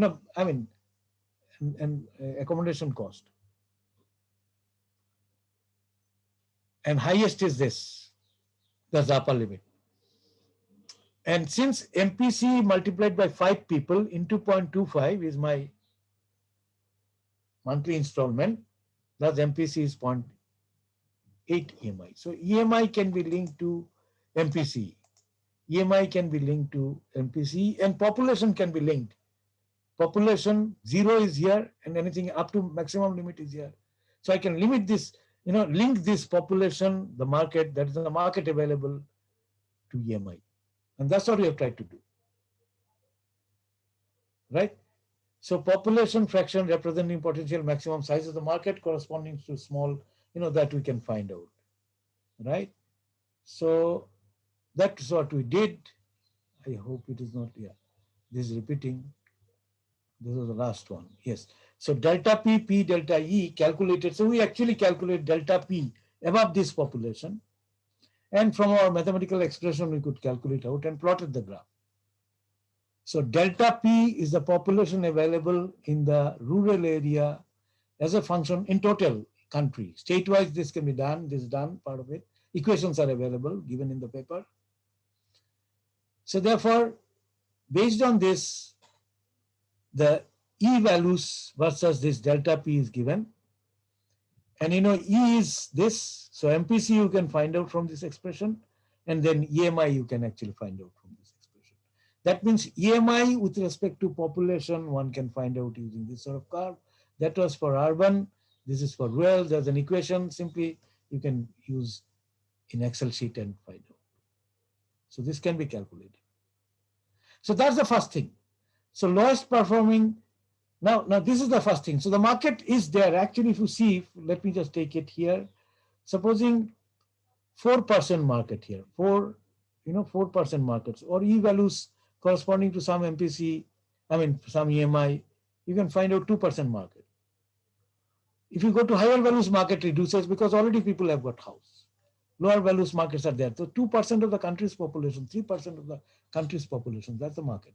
S7: and accommodation cost. And highest is this, that's the upper limit. And since MPC multiplied by 5 people into 0.25 is my monthly installment, thus MPC is 0.8 EMI. So EMI can be linked to MPC. EMI can be linked to MPC, and population can be linked. Population 0 is here, and anything up to maximum limit is here. So I can limit this, link this population, the market, that is the market available, to EMI. And that's what we have tried to do. Right? So population fraction representing potential maximum size of the market corresponding to small, that we can find out. Right? So that's what we did. I hope it is not, this is repeating. This is the last one. Yes. So delta P, P delta E calculated. So we actually calculate delta P above this population. And from our mathematical expression, we could calculate out and plotted the graph. So delta P is the population available in the rural area as a function in total country. State-wise, this can be done. This is done, part of it. Equations are available, given in the paper. So therefore, based on this, the E values versus this delta P is given. And E is this. So MPC you can find out from this expression. And then EMI you can actually find out from this expression. That means EMI with respect to population, one can find out using this sort of curve. That was for urban. This is for rural. There's an equation. Simply you can use in Excel sheet and find out. So this can be calculated. So that's the first thing. So lowest performing, now this is the first thing. So the market is there. Actually, if you see, let me just take it here. Supposing 4% market here, 4% markets or E values corresponding to some MPC, some EMI, you can find out 2% market. If you go to higher values, market reduces because already people have got house. Lower values markets are there. So 2% of the country's population, 3% of the country's population, that's the market.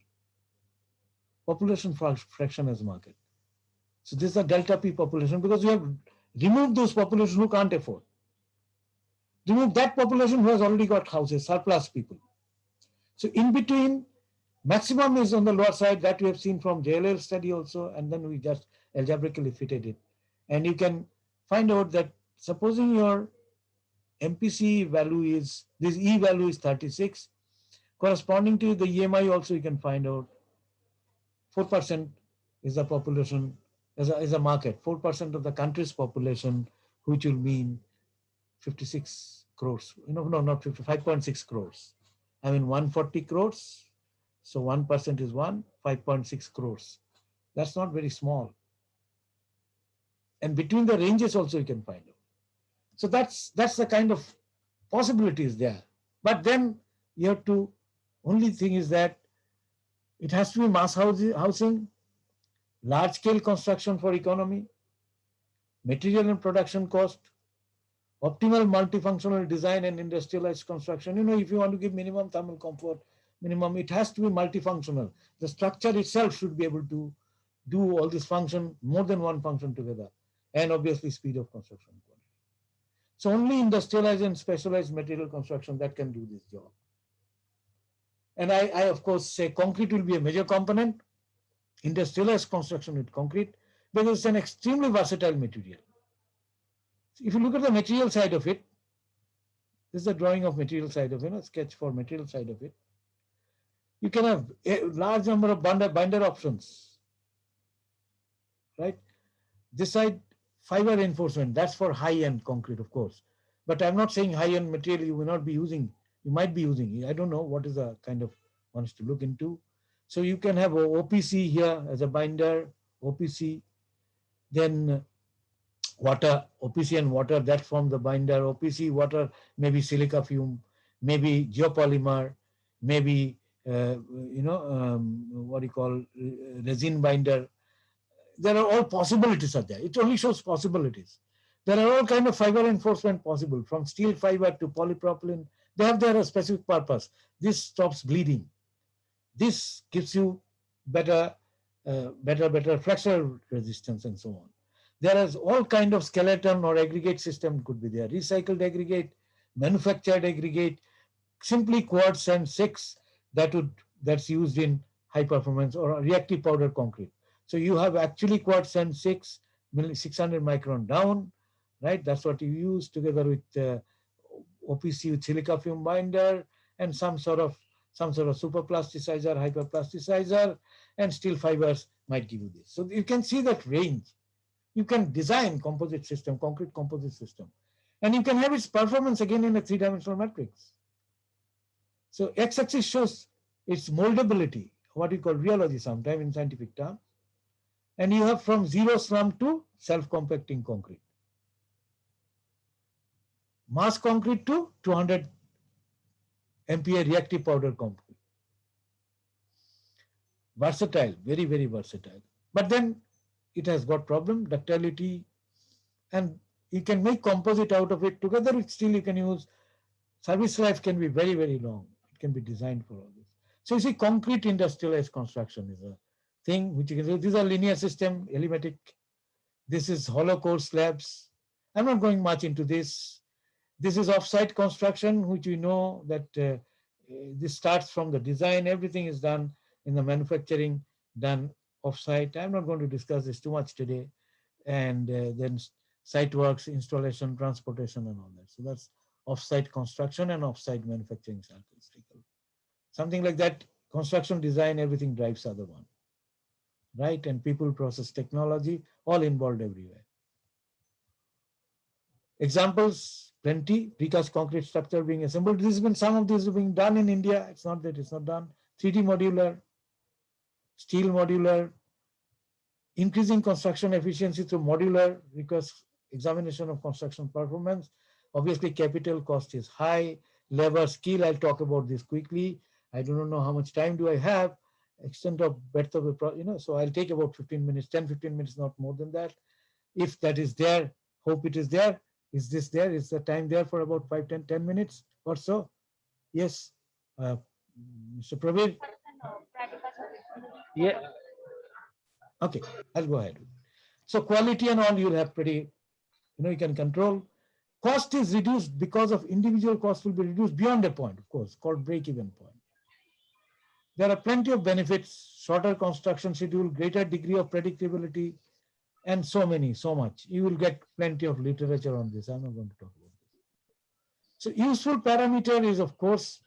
S7: Population fraction as market. So this is a delta P population because you have removed those populations who can't afford. Remove that population who has already got houses, surplus people. So in between, maximum is on the lower side that we have seen from JLL study also, and then we just algebraically fitted it. And you can find out that supposing your MPC value is, this E value is 36, corresponding to the EMI also you can find out 4% is the population, is a market, 4% of the country's population, which will mean 56 crores, no, not 5.6 crores. 140 crores. So 1% is 5.6 crores. That's not very small. And between the ranges also you can find out. So that's the kind of possibilities there. But then you have to, only thing is that it has to be mass housing, large scale construction for economy, material and production cost, optimal multifunctional design and industrialized construction. If you want to give minimum thermal comfort, it has to be multifunctional. The structure itself should be able to do all this function, more than one function together, and obviously speed of construction quality. So only industrialized and specialized material construction that can do this job. And I of course say concrete will be a major component, industrialized construction with concrete, because it's an extremely versatile material. If you look at the material side of it, this is a drawing of material side of it, sketch for material side of it. You can have a large number of binder options, right? This side fiber reinforcement, that's for high-end concrete, of course. But I'm not saying high-end material you will not be using. You might be using. I don't know what is the kind of ones to look into. So you can have OPC here as a binder, OPC, then water, OPC and water, that form the binder. OPC, water, maybe silica fume, maybe geopolymer, maybe what do you call resin binder. There are all possibilities are there. It only shows possibilities. There are all kind of fiber reinforcement possible, from steel fiber to polypropylene. They have their specific purpose. This stops bleeding. This gives you better fracture resistance and so on. There is all kind of skeleton or aggregate system could be there. Recycled aggregate, manufactured aggregate, simply quartz and 6 that's used in high performance or reactive powder concrete. So you have actually quartz and 600 micron down, right? That's what you use together with OPC with silica fume binder and some sort of super plasticizer, hyperplasticizer, and steel fibers might give you this. So you can see that range. You can design composite system, concrete composite system, and you can have its performance again in a 3-dimensional matrix. So x-axis shows its moldability, what we call rheology sometimes in scientific terms. And you have from zero slump to self-compacting concrete. Mass concrete to 200 MPa reactive powder concrete. Versatile, very, very versatile. But then it has got problem, ductility, and you can make composite out of it. Together with steel, you can use, service life can be very, very long. It can be designed for all this. So you see, concrete industrialized construction is a thing which you can do. These are linear system, allometric. This is hollow core slabs. I'm not going much into this. This is off-site construction, which we know that this starts from the design. Everything is done in the manufacturing, done off-site. I'm not going to discuss this too much today. And then site works, installation, transportation, and all that. So that's off-site construction and off-site manufacturing cycles. Something like that, construction design, everything drives other one, right? And people, process, technology, all involved everywhere. Examples, plenty. Precast concrete structure being assembled. This has been, some of these are being done in India. It's not that it's not done. 3D modular, steel modular, increasing construction efficiency through modular, because examination of construction performance. Obviously, capital cost is high. Labor skill, I'll talk about this quickly. I don't know how much time do I have. Extent of breadth of the, so I'll take about 15 minutes, 10, 15 minutes, not more than that. If that is there, hope it is there. Is this there? Is the time there for about 5, 10 minutes or so? Yes. Mr. Pravir? Yeah. Okay, I'll go ahead. So quality and all you'll have pretty, you can control. Cost is reduced because of individual cost will be reduced beyond a point, of course, called break-even point. There are plenty of benefits, shorter construction schedule, greater degree of predictability, and so much. You will get plenty of literature on this. I'm not going to talk about this. So useful parameter is, of course,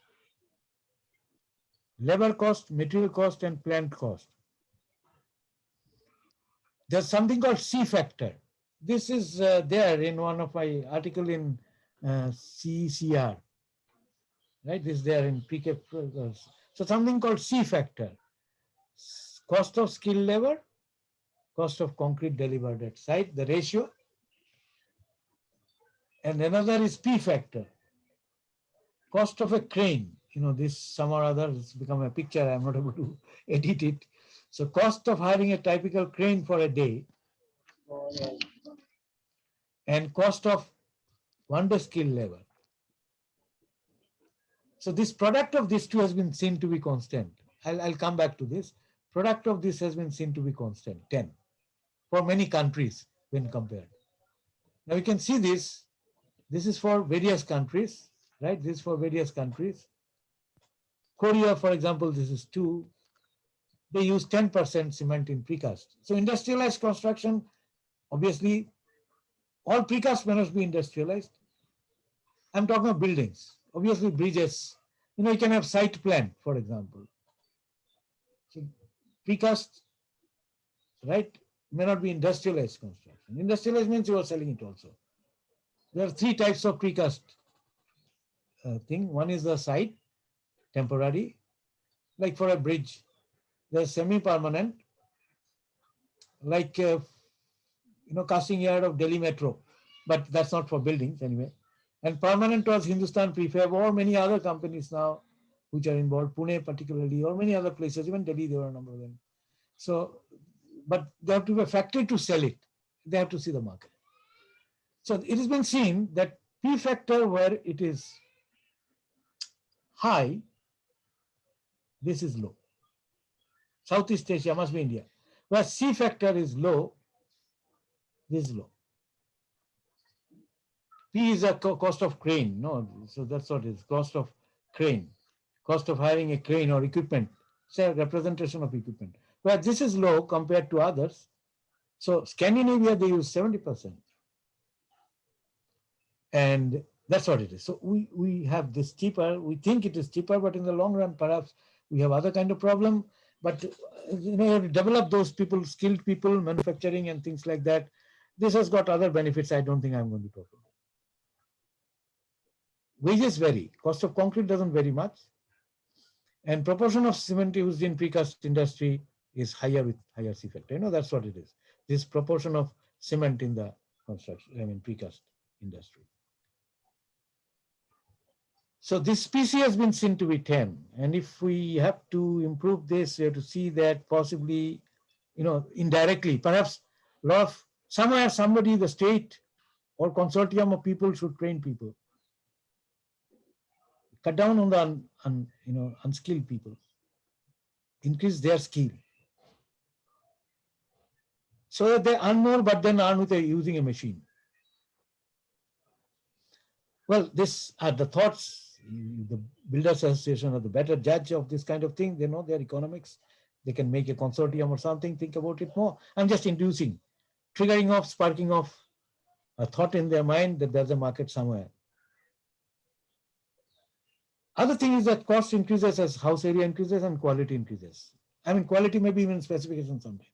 S7: labor cost, material cost, and plant cost. There's something called C factor. This is there in one of my article in CCR, right? This is there in PK. So something called C factor, cost of skilled labor, cost of concrete delivered at site, the ratio. And another is P factor, cost of a crane. This some or other has become a picture. I'm not able to edit it. So cost of hiring a typical crane for a day and cost of 1 day skilled labor. So this product of these two has been seen to be constant. I'll come back to this. Product of this has been seen to be constant, 10, for many countries when compared. Now you can see this. This is for various countries, right? This is for various countries. Korea, for example, this is 2. They use 10% cement in precast. So industrialized construction, obviously, all precast must be industrialized. I'm talking about buildings. Obviously, bridges. You can have site plan, for example. So precast, right? may not be industrialized construction. Industrialized means you are selling it also. There are three types of precast thing. One is the site, temporary, like for a bridge. There's semi-permanent, like casting yard of Delhi Metro, but that's not for buildings anyway. And permanent was Hindustan Prefab or many other companies now which are involved, Pune particularly, or many other places, even Delhi, there are a number of them. So, but they have to be a factory to sell it. They have to see the market. So it has been seen that P factor where it is high, this is low. Southeast Asia must be India. Where C factor is low, this is low. P is a cost of crane, no? So that's what it is, cost of crane, cost of hiring a crane or equipment, say a representation of equipment. Where this is low compared to others. So Scandinavia, they use 70%. And that's what it is. So we have this cheaper, we think it is cheaper, but in the long run, perhaps we have other kind of problem. But you have to develop those people, skilled people, manufacturing and things like that. This has got other benefits I don't think I'm going to talk about. Wages vary. Cost of concrete doesn't vary much. And proportion of cement used in precast industry is higher with higher C factor. That's what it is. This proportion of cement in the construction, precast industry. So this PC has been seen to be 10. And if we have to improve this, we have to see that possibly, indirectly, perhaps somewhere somebody, the state or consortium of people should train people. Cut down on the unskilled people. Increase their skill. So that they earn more, but then earn with using a machine. Well, these are the thoughts. The Builders Association are the better judge of this kind of thing. They know their economics. They can make a consortium or something, think about it more. I'm just inducing, triggering off, sparking off a thought in their mind that there's a market somewhere. Other thing is that cost increases as house area increases and quality increases. Quality may be even specification sometimes.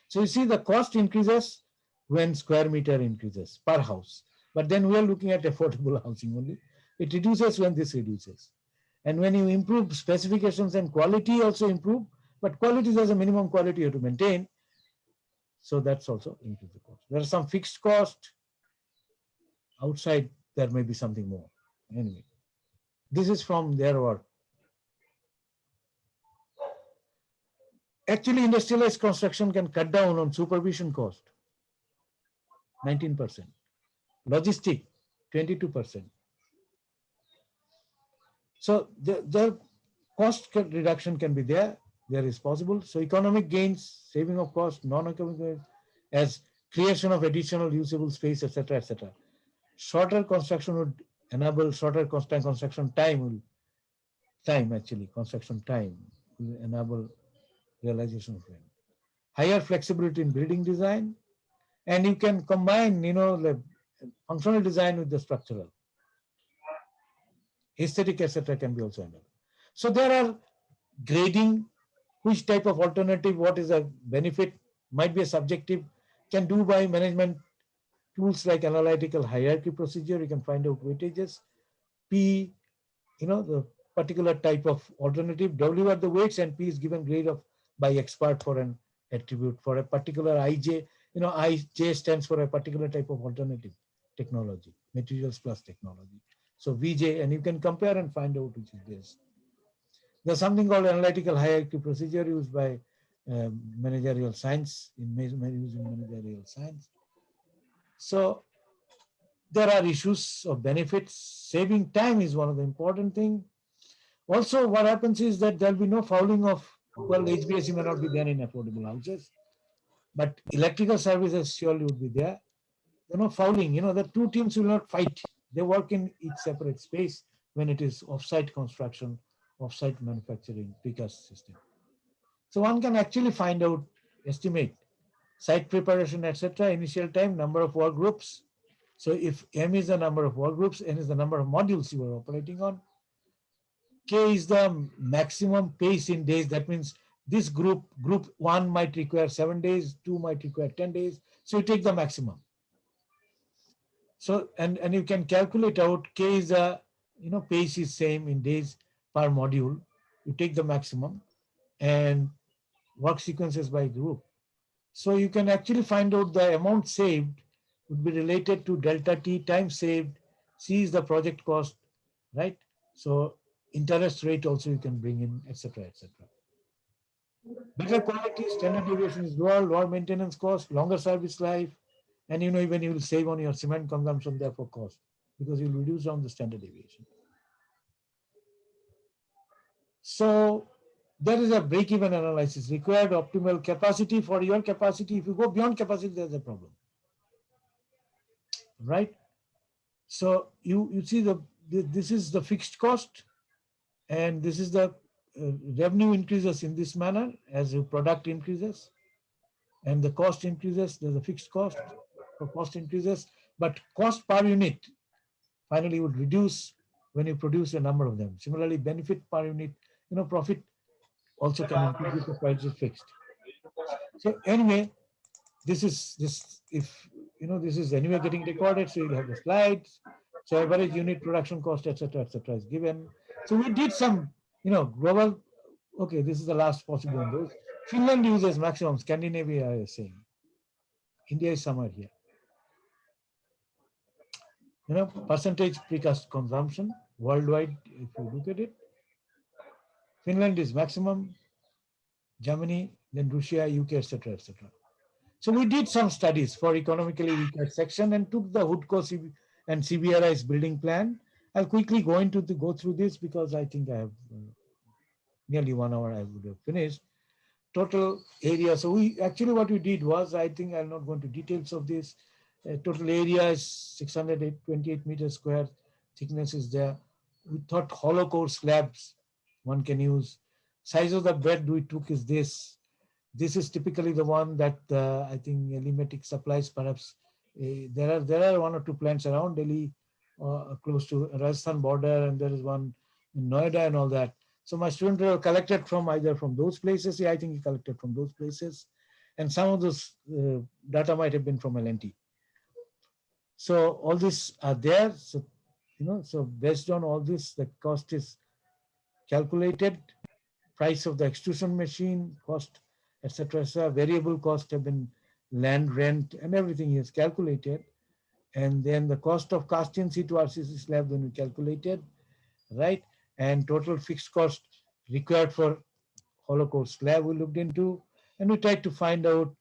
S7: So you see the cost increases when square meter increases per house. But then we are looking at affordable housing only. It reduces when this reduces. And when you improve specifications and quality also improve, but quality is as a minimum quality you have to maintain. So that's also increase the cost. There are some fixed cost. Outside, there may be something more. Anyway, this is from their work. Actually, industrialized construction can cut down on supervision cost, 19%. Logistic, 22%. So the cost reduction can be there is possible. So economic gains, saving of cost, non-economic gains, as creation of additional usable space, etc., etc. Shorter construction would enable shorter construction time will enable realization of rent. Higher flexibility in building design, and you can combine, the functional design with the structural. Aesthetic, etc. can be also handled. So there are grading, which type of alternative, what is a benefit, might be a subjective, can do by management tools like analytical hierarchy procedure, you can find out weightages. P, the particular type of alternative, W are the weights and P is given grade by expert for an attribute for a particular IJ. IJ stands for a particular type of alternative technology, materials plus technology. So VJ, and you can compare and find out which is best. There's something called analytical hierarchy procedure used by managerial science, using managerial science. So there are issues of benefits. Saving time is one of the important things. Also, what happens is that there'll be no fouling of, HVAC may not be there in affordable houses, but electrical services surely would be there. Fouling, the two teams will not fight. They work in each separate space when it is off-site construction, off-site manufacturing, precast system. So one can actually find out, estimate site preparation, etc., initial time, number of work groups. So if M is the number of work groups, N is the number of modules you are operating on, K is the maximum pace in days. That means This group 1 might require 7 days, 2 might require 10 days. So you take the maximum. So, and you can calculate out K is a, pace is same in days per module. You take the maximum and work sequences by group. So you can actually find out the amount saved would be related to delta T time saved. C is the project cost, right? So interest rate also you can bring in, etc., etc. Better quality, standard deviation is lower maintenance cost, longer service life, and even you will save on your cement consumption, therefore cost, because you'll reduce on the standard deviation. So there is a break-even analysis required, optimal capacity for your capacity. If you go beyond capacity, there's a problem, right? So you see this is the fixed cost, and this is the revenue increases in this manner as your product increases, and the cost increases. There's a fixed cost for cost increases, but cost per unit finally would reduce when you produce a number of them. Similarly, benefit per unit, profit also can increase if the price is fixed. So anyway, this is this is anyway getting recorded, so you'll have the slides. So average unit production cost, etc., is given. So we did some, global. Okay, this is the last possible one. Those Finland uses maximum. Scandinavia is saying. India is somewhere here. Percentage precast consumption worldwide. If you look at it, Finland is maximum. Germany, then Russia, UK, etc., etc. So we did some studies for economically weaker section and took the HUDCO and CBRI's building plan. I'll quickly go through this because I think I have nearly 1 hour I would have finished. Total area. So what we did was, I think I'll not go into details of this. Total area is 628 meters square. Thickness is there. We thought hollow core slabs one can use. Size of the bed we took is this. This is typically the one that I think Limatic supplies. Perhaps there are 1 or 2 plants around Delhi, close to Rajasthan border, and there is one in Noida and all that. So my students were collected from either from those places. Yeah, I think he collected from those places, and some of those data might have been from L&T. So all this are there. So so based on all this, the cost is calculated. Price of the extrusion machine, cost, etc. Variable cost have been land rent and everything is calculated. And then the cost of cast in situ RCC slab when we calculated, right? And total fixed cost required for hollow core slab we looked into, and we tried to find out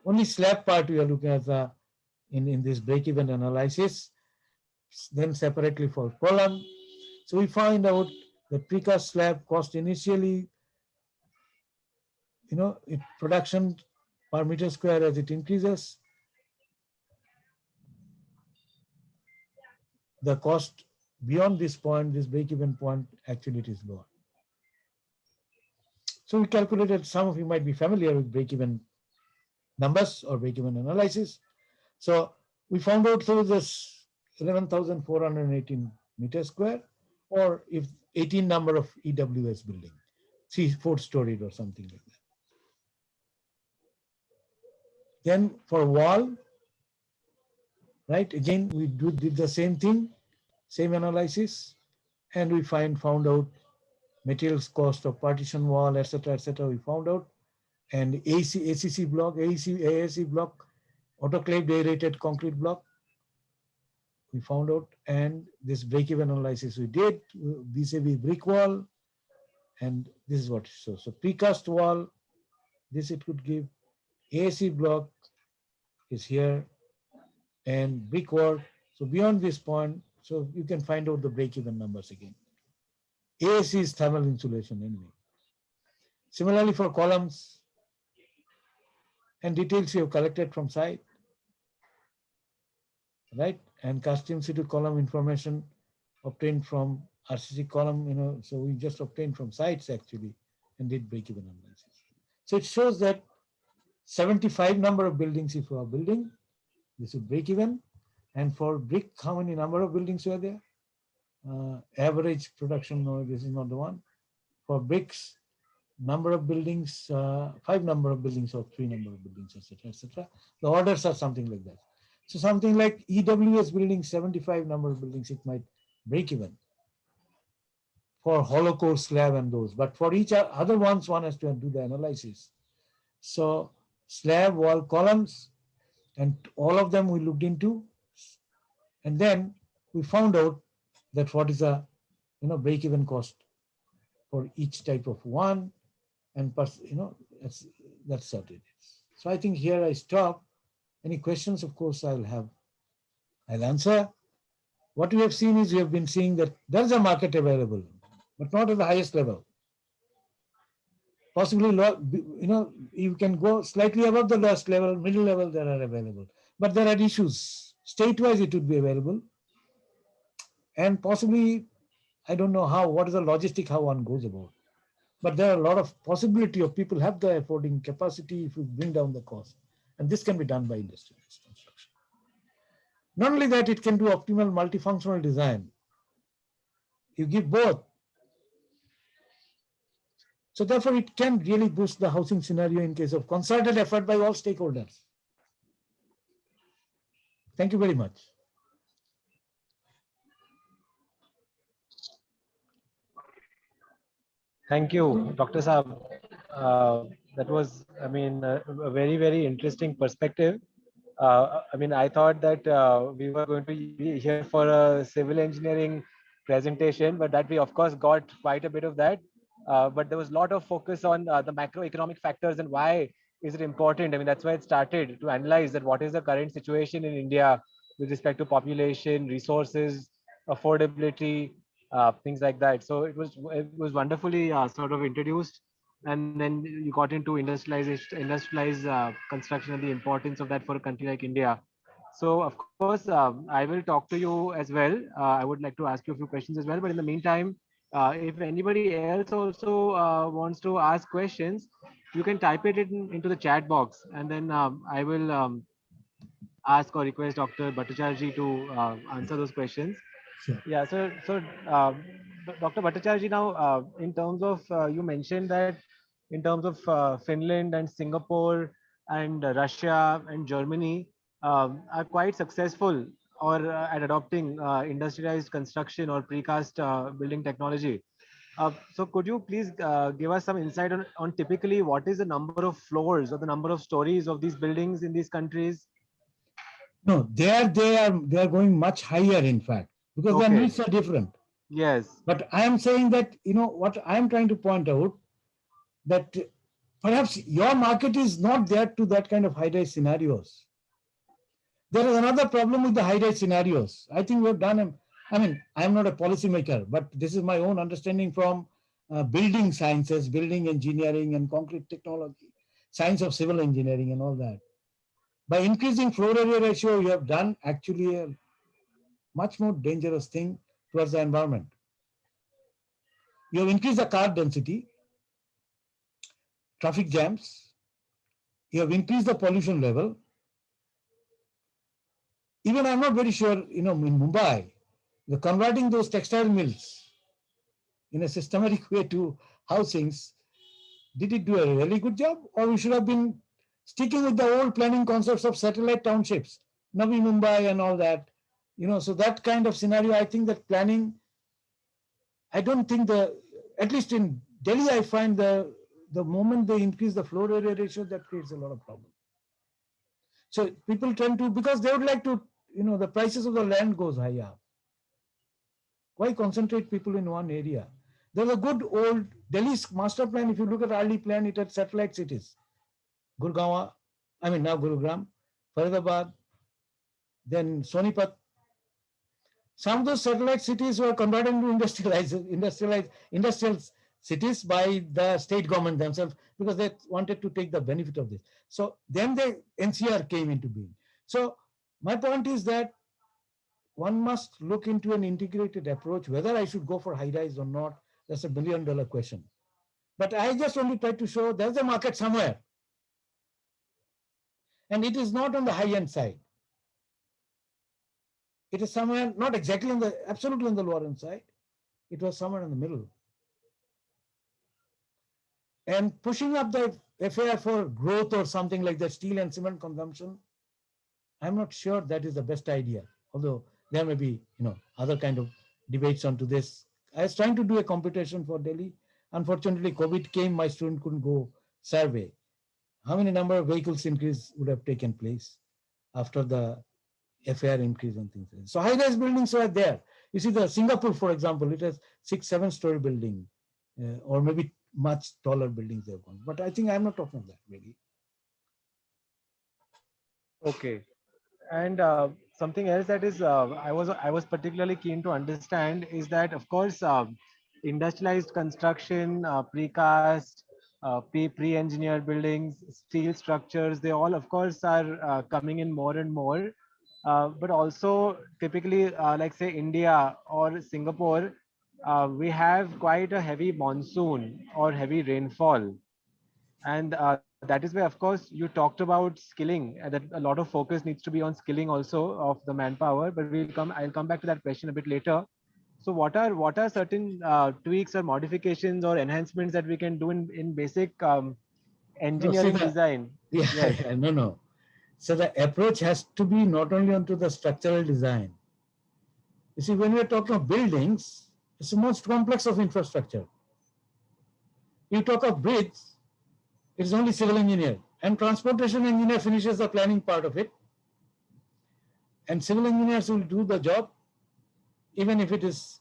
S7: only slab part we are looking at in this break-even analysis. Then separately for column. So we find out the precast slab cost initially, production per meter square as it increases. The cost beyond this point, this break-even point, actually it is lower. So we calculated, some of you might be familiar with break-even numbers or break-even analysis. So we found out through this 11,418 meters square, or if 18 number of EWS building, 4 storied or something like that. Then for wall, right, again, we did the same thing, same analysis, and we found out materials cost of partition wall, etc., we found out. And ACC block, AAC block, autoclaved aerated concrete block, we found out. And this break-even analysis we did vis-a-vis brick wall, and this is what it shows. So precast wall, this it could give. AAC block is here, and brick wall. So beyond this point, so you can find out the break-even numbers again. AAC is thermal insulation anyway. Similarly for columns, and details you have collected from site, right? And custom situ column information obtained from RCC column, so we just obtained from sites actually and did break-even analysis. So it shows that 75 number of buildings if you are building, this is break-even. And for brick, how many number of buildings were there? Average production, no, this is not the one. For bricks, number of buildings, 5 number of buildings or 3 number of buildings, etc., etc. The orders are something like that. So something like EWS building 75 number of buildings, it might break even for hollow core slab and those. But for each other ones, one has to do the analysis. So slab, wall, columns, and all of them we looked into, and then we found out that what is a break-even cost for each type of one, and that's what it is. So I think here I stop. Any questions? Of course, I'll answer. What we have seen is we have been seeing that there's a market available, but not at the highest level. Possibly, you can go slightly above the lowest level, middle level, there are available. But there are issues. State-wise, it would be available. And possibly, I don't know what is the logistic, how one goes about. But there are a lot of possibility of people have the affording capacity if you bring down the cost. And this can be done by industrialized construction. Not only that, it can do optimal multifunctional design. You give both. So therefore, it can really boost the housing scenario in case of concerted effort by all stakeholders. Thank you very much.
S6: Thank you, Dr. Saab. That was, a very, very interesting perspective. I thought that we were going to be here for a civil engineering presentation, but that we, of course, got quite a bit of that. But there was a lot of focus on the macroeconomic factors and why is it important. That's why it started to analyze that what is the current situation in India with respect to population, resources, affordability, things like that. So it was wonderfully sort of introduced, and then you got into industrialized construction and the importance of that for a country like India. So of course, I will talk to you as well. I would like to ask you a few questions as well. But in the meantime, if anybody else also wants to ask questions, you can type it into the chat box, and then I will ask or request Dr. Bhattacharya to answer those questions.
S7: Sure.
S6: Yeah, so Dr. Bhattacharya, now in terms of, you mentioned that in terms of Finland and Singapore and Russia and Germany are quite successful or at adopting industrialized construction or precast building technology. So could you please give us some insight on typically what is the number of floors or the number of stories of these buildings in these countries?
S7: No, they are going much higher, in fact, because their
S6: Okay.
S7: needs are different.
S6: Yes.
S7: But I am saying that, what I am trying to point out, that perhaps your market is not there to that kind of high-rise scenarios. There is another problem with the high-rise scenarios. I think we have done, I am not a policymaker, but this is my own understanding from building sciences, building engineering and concrete technology, science of civil engineering and all that. By increasing floor area ratio, you have done actually a much more dangerous thing towards the environment. You have increased the car density, traffic jams, you have increased the pollution level. Even I'm not very sure, in Mumbai, the converting those textile mills in a systematic way to housings, did it do a really good job? Or we should have been sticking with the old planning concepts of satellite townships, Navi Mumbai and all that. So that kind of scenario, I think that planning, I don't think at least in Delhi, I find the moment they increase the floor area ratio, that creates a lot of problem. So people tend to, because they would like to, the prices of the land goes higher. Why concentrate people in one area? There's a good old Delhi's master plan. If you look at early plan, it had satellite cities. Gurgaon, now Gurugram, Faridabad, then Sonipat. Some of those satellite cities were converted into industrial cities by the state government themselves because they wanted to take the benefit of this. So then the NCR came into being. So my point is that one must look into an integrated approach. Whether I should go for high rise or not, that's $1 billion question. But I just only try to show there's a market somewhere. And it is not on the high end side. It is somewhere, not exactly absolutely on the lower end side. It was somewhere in the middle. And pushing up the FAR for growth or something like that, steel and cement consumption, I'm not sure that is the best idea. Although there may be, other kind of debates onto this. I was trying to do a computation for Delhi. Unfortunately, COVID came, my student couldn't go survey. How many number of vehicles increase would have taken place after the FAR increase and things like that. So high-rise buildings were there. You see the Singapore, for example, it has 6-7 story building, or maybe much taller buildings they've gone. But I think I'm not talking of that really.
S6: Okay. And something else that is I was particularly keen to understand is that, of course, industrialized construction, precast, pre-engineered buildings, steel structures, they all, of course, are coming in more and more. But also, typically, like say India or Singapore, we have quite a heavy monsoon or heavy rainfall. And that is why, of course, you talked about skilling, that a lot of focus needs to be on skilling also of the manpower. But I'll come back to that question a bit later. So what are certain tweaks or modifications or enhancements that we can do in basic
S7: No, see
S6: engineering
S7: the,
S6: design?
S7: yeah,
S6: Yes.
S7: yeah, no. So the approach has to be not only onto the structural design. You see, when we're talking of buildings, it's the most complex of infrastructure. You talk of bridge, it's only civil engineer, and transportation engineer finishes the planning part of it. And civil engineers will do the job, even if it is,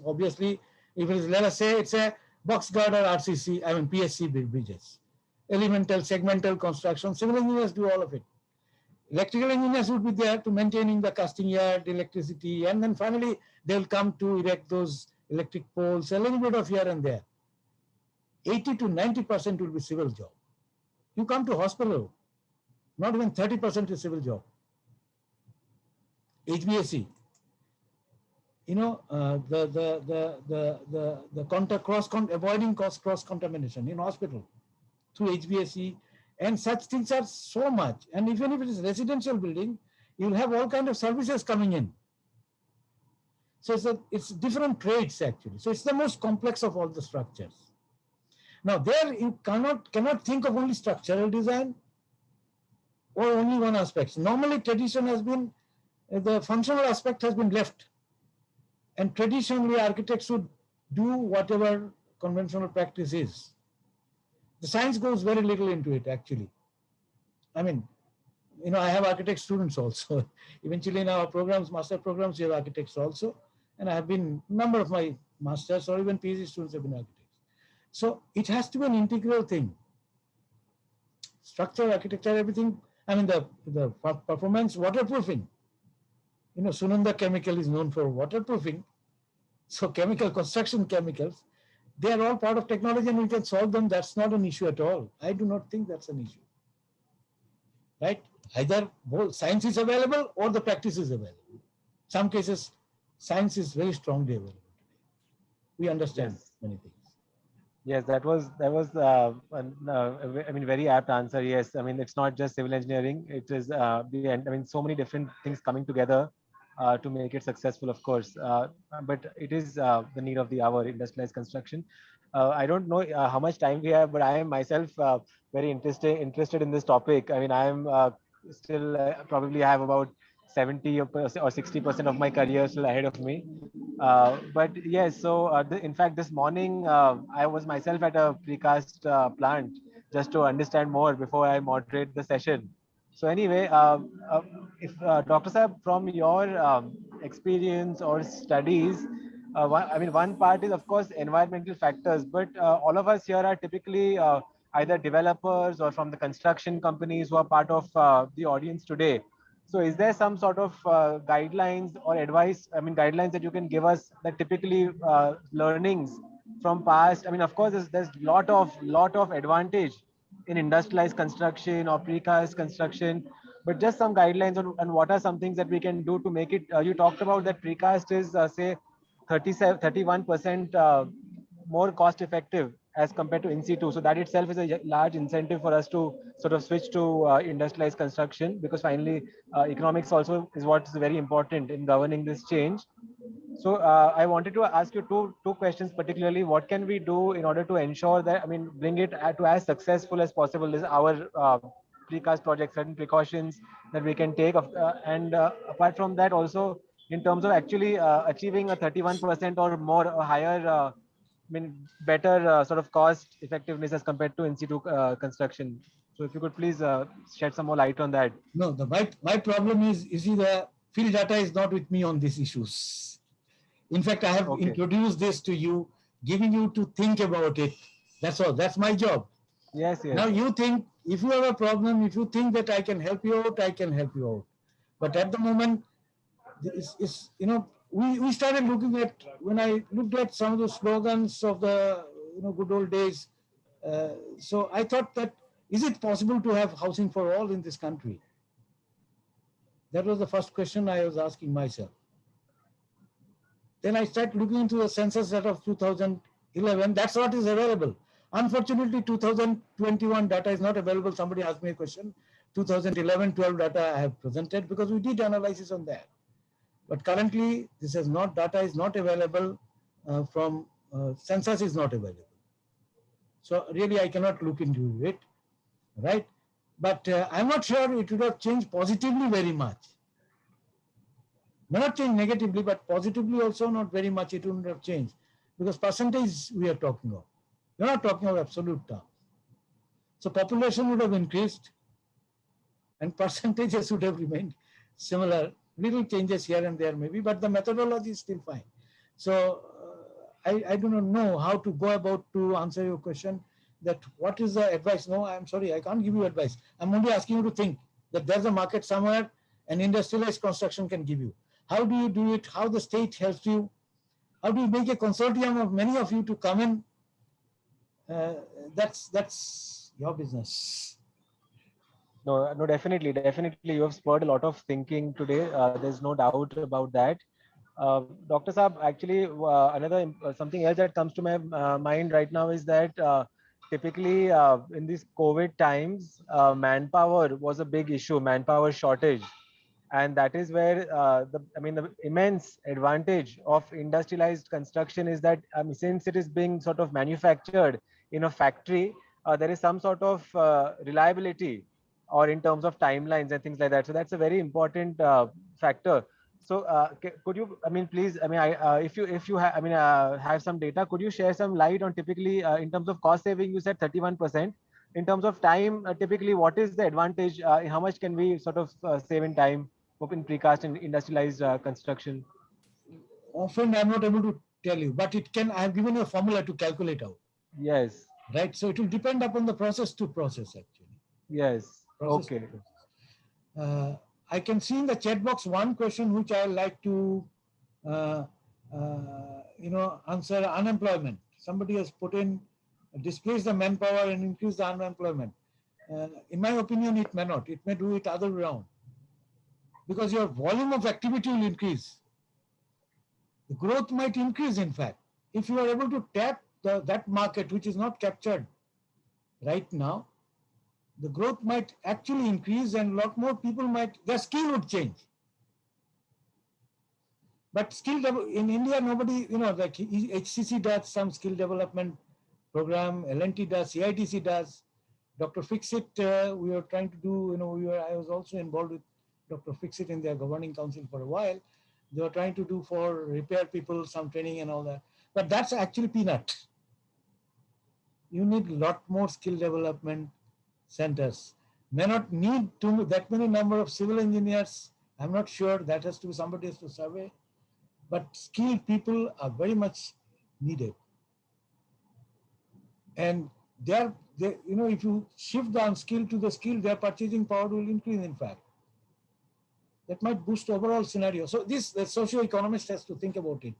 S7: obviously, if it is, let us say, it's a box girder RCC, PSC bridges, elemental, segmental construction, civil engineers do all of it. Electrical engineers would be there to maintaining the casting yard, electricity, and then finally they'll come to erect those electric poles, a little bit of here and there. 80 to 90% will be civil job. You come to hospital, not even 30% is civil job. HVAC, avoiding cross contamination in hospital through HVAC, and such things are so much. And even if it is residential building, you'll have all kind of services coming in. So it's different trades actually. So it's the most complex of all the structures. Now there you cannot think of only structural design or only one aspect. Normally tradition has been, the functional aspect has been left. And traditionally architects would do whatever conventional practice is. The science goes very little into it actually. I have architect students also. Eventually in our programs, master programs, we have architects also. And I have been, number of my masters or even PhD students have been architects. So it has to be an integral thing. Structure, architecture, everything. The performance, waterproofing. Sunanda Chemical is known for waterproofing. So construction chemicals, they are all part of technology and we can solve them. That's not an issue at all. I do not think that's an issue. Right? Either both science is available or the practice is available. Some cases, science is very strongly available today. We understand many things.
S6: Yes, that was very apt answer. Yes, it's not just civil engineering. It is so many different things coming together to make it successful, of course. But it is the need of the hour, industrialized construction. I don't know how much time we have, but I am myself very interested in this topic. I am still probably have about 70 or 60% of my career still ahead of me. But yes, so in fact, this morning I was myself at a precast plant just to understand more before I moderate the session. So anyway, if Dr. Saab, from your experience or studies, one part is of course environmental factors, but all of us here are typically either developers or from the construction companies who are part of the audience today. So is there some sort of guidelines or advice, guidelines that you can give us that typically learnings from past? Of course, there's lot of advantage in industrialized construction or precast construction, but just some guidelines on what are some things that we can do to make it. You talked about that precast is say 31% more cost effective as compared to in situ. So that itself is a large incentive for us to sort of switch to industrialized construction, because finally economics also is what is very important in governing this change. So I wanted to ask you two questions particularly. What can we do in order to ensure that, I mean, bring it to as successful as possible? Is our precast project, certain precautions that we can take, and apart from that, also in terms of actually achieving a 31% or more, or higher, I mean, better sort of cost effectiveness as compared to in situ construction. So if you could please shed some more light on that.
S7: No, my problem is, you see, the field data is not with me on these issues. In fact, I have
S6: Okay.
S7: introduced this to you, giving you to think about it. That's all. That's my job.
S6: Yes,
S7: Now
S6: yes.
S7: you think, if you have a problem, if you think that I can help you out, I can help you out. But at the moment, we started looking at, when I looked at some of the slogans of the good old days. So I thought that, is it possible to have housing for all in this country? That was the first question I was asking myself. Then I started looking into the census data of 2011. That's what is available. Unfortunately, 2021 data is not available. Somebody asked me a question. 2011-12 data I have presented because we did analysis on that. But currently, this is not, data is not available from census is not available. So really, I cannot look into it, right? But I'm not sure it would have changed positively very much. May not change negatively, but positively also not very much. It wouldn't have changed because percentage we are talking of. We're not talking of absolute terms. So population would have increased and percentages would have remained similar. Little changes here and there maybe, but the methodology is still fine. So I do not know how to go about to answer your question, that what is the advice. No, I'm sorry, I can't give you advice. I'm only asking you to think that there's a market somewhere and industrialized construction can give you. How do you do it? How the state helps you? How do you make a consortium of many of you to come in? That's your business.
S6: No, no, definitely. You have spurred a lot of thinking today. There's no doubt about that. Dr. Saab, actually, something else that comes to my mind right now is that typically in these COVID times, manpower was a big issue, manpower shortage. And that is where the immense advantage of industrialized construction is that since it is being sort of manufactured in a factory, there is some sort of reliability or in terms of timelines and things like that. So that's a very important factor. So could you, please, if you have some data, could you share some light on typically in terms of cost saving? You said 31%. In terms of time, typically, what is the advantage? How much can we sort of save in time in precast and industrialized construction?
S7: Often I'm not able to tell you, but it can. I have given you a formula to calculate out.
S6: Yes.
S7: Right. So it will depend upon the process to process actually.
S6: Yes.
S7: Process
S6: okay.
S7: I can see in the chat box one question which I like to, answer: unemployment. Somebody has put in, displace the manpower and increase the unemployment. In my opinion, it may not. It may do it other way around. Because your volume of activity will increase. The growth might increase, in fact. If you are able to tap that market which is not captured right now, the growth might actually increase and a lot more people their skill would change. But in India, nobody, like HCC does some skill development program, L&T does, CITC does, Dr. Fixit, we were trying to do, I was also involved with Dr. Fixit in their governing council for a while. They were trying to do for repair people some training and all that. But that's actually peanut. You need a lot more skill development centers. May not need that many number of civil engineers. I'm not sure. That has to be somebody has to survey. But skilled people are very much needed. And if you shift the unskilled to the skilled, their purchasing power will increase, in fact. That might boost overall scenario. So the socio-economist has to think about it.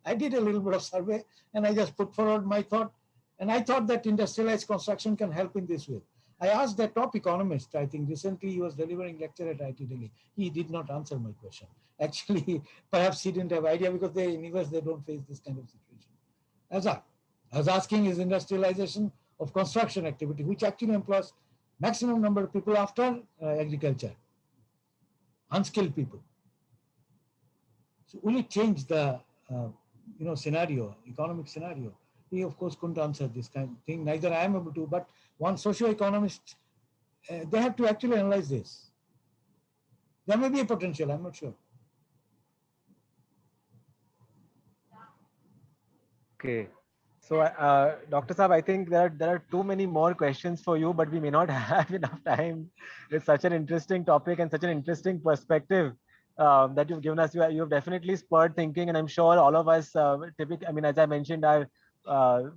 S7: I did a little bit of survey and I just put forward my thought. And I thought that industrialized construction can help in this way. I asked the top economist, I think recently he was delivering lecture at IIT Delhi. He did not answer my question. Actually, perhaps he didn't have idea because in US they don't face this kind of situation. I was asking, is industrialization of construction activity, which actually employs maximum number of people after agriculture, unskilled people. So will it change the scenario, economic scenario. He, of course, couldn't answer this kind of thing. Neither I am able to. But one socio-economist, they have to actually analyze this. There may be a potential. I'm not sure.
S6: Okay. So, Dr. Saab, I think there are too many more questions for you, but we may not have enough time. It's such an interesting topic and such an interesting perspective that you've given us. You have definitely spurred thinking, and I'm sure all of us, I mean, as I mentioned, are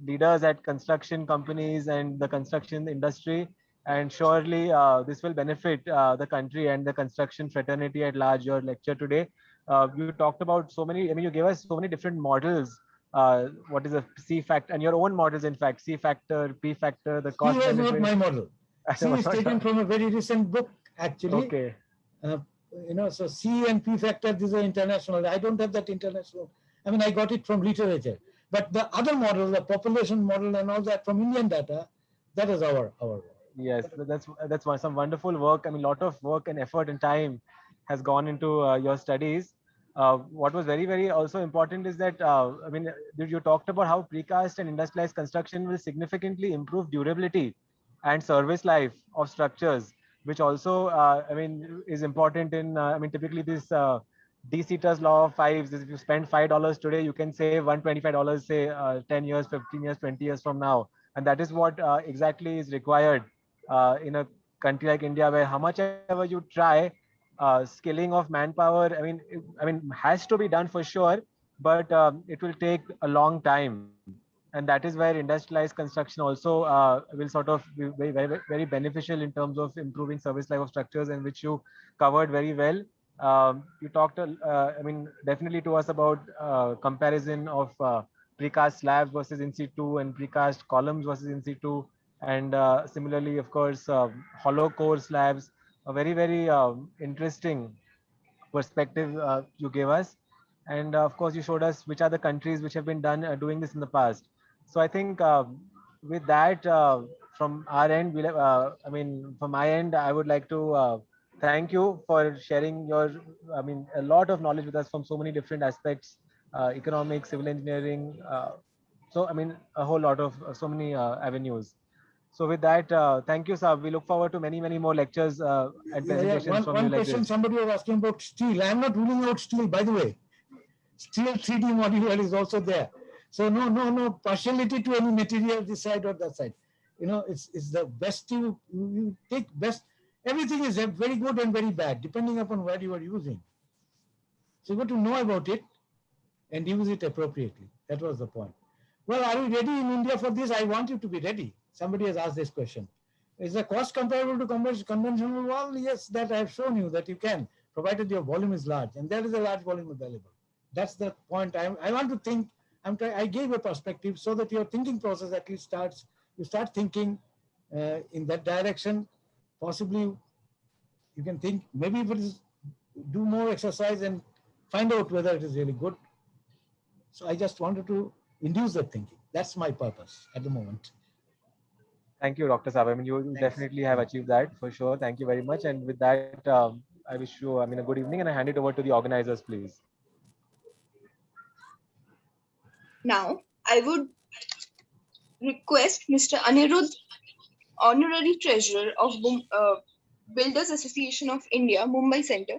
S6: leaders at construction companies and the construction industry, and surely this will benefit the country and the construction fraternity at large. Your lecture today, you talked about so many. I mean, you gave us so many different models, what is a C factor, and your own models, in fact, C factor, P factor, the
S7: C
S6: cost
S7: is not
S6: benefit.
S7: my model. C is taken from a very recent book, actually.
S6: Okay.
S7: So C and P factor, these are international. I don't have that international. I mean, I got it from literature. But the other model, the population model and all that from Indian data, that is our.
S6: Yes, that's some wonderful work. I mean, a lot of work and effort and time has gone into your studies. What was very, very also important is that, I mean, you talked about how precast and industrialized construction will significantly improve durability and service life of structures, which also, I mean, is important in, I mean, typically this De Sieters law of fives is if you spend $5 today, you can save $125, say 10 years, 15 years, 20 years from now. And that is what exactly is required in a country like India, where how much ever you try, skilling of manpower, I mean, has to be done for sure, but it will take a long time, and that is where industrialized construction also will sort of be very beneficial in terms of improving service life of structures, and which you covered very well. You talked, I mean, definitely to us about comparison of precast slabs versus in situ and precast columns versus in situ, and similarly, of course, hollow core slabs. A very interesting perspective you gave us, and of course, you showed us which are the countries which have been doing this in the past. So I think with that, from our end, I mean, from my end, I would like to thank you for sharing your, I mean, a lot of knowledge with us from so many different aspects, economics, civil engineering. So I mean, a whole lot of so many avenues. So with that, thank you, sir. We look forward to many more lectures and presentations from you
S7: One
S6: like
S7: question
S6: this.
S7: somebody was asking about steel. I'm not ruling out steel, by the way. Steel 3D modular is also there. So no partiality to any material this side or that side. It's the best you take best. Everything is very good and very bad, depending upon what you are using. So you got to know about it and use it appropriately. That was the point. Well, are we ready in India for this? I want you to be ready. Somebody has asked this question. Is the cost comparable to conventional wall? Yes, that I have shown you that you can, provided your volume is large, and there is a large volume available. That's the point. I want to think. I gave a perspective so that your thinking process at least starts. You start thinking in that direction. Possibly, you can think. Maybe if it is, do more exercise and find out whether it is really good. So I just wanted to induce that thinking. That's my purpose at the moment.
S6: Thank you, Dr. Saab. I mean, you
S7: Thanks.
S6: definitely have achieved that for sure. Thank you very much. And with that, I wish you, I mean, a good evening, and I hand it over to the organizers, please.
S8: Now, I would request Mr. Anirudh, Honorary Treasurer of Builders Association of India, Mumbai Center,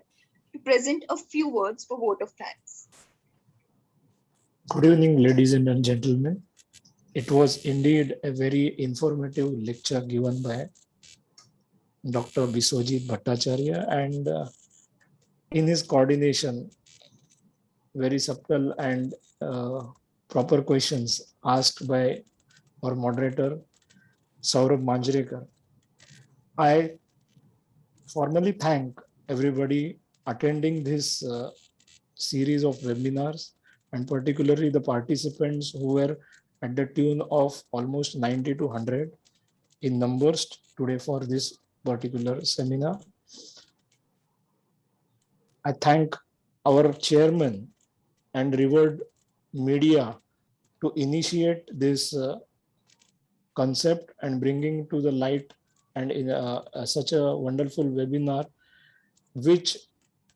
S8: to present a few words for vote of thanks.
S9: Good evening, ladies and gentlemen. It was indeed a very informative lecture given by Dr. Biswajit Bhattacharya, and in his coordination, very subtle and proper questions asked by our moderator, Saurabh Manjrekar. I formally thank everybody attending this series of webinars, and particularly the participants who were at the tune of almost 90 to 100 in numbers today for this particular seminar. I thank our chairman and revered media to initiate this concept and bringing to the light, and in such a wonderful webinar, which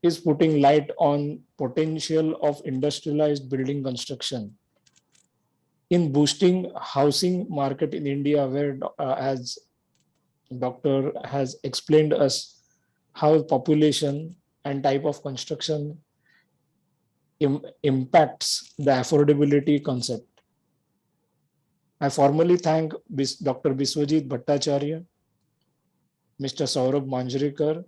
S9: is putting light on potential of industrialized building construction in boosting housing market in India, where as Doctor has explained us how population and type of construction impacts the affordability concept. I formally thank Dr. Biswajit Bhattacharya, Mr. Saurabh Manjrekar,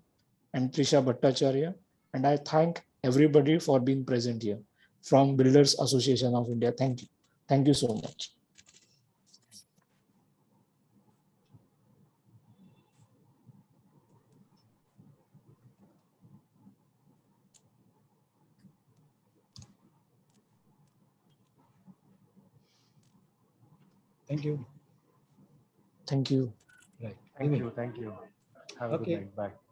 S9: and Trisha Bhattacharya, and I thank everybody for being present here from Builders Association of India. Thank you. Thank you so much.
S7: Thank you.
S9: Thank you.
S7: Right.
S6: Thank you. Thank you. Have a
S7: Okay.
S6: good night. Bye.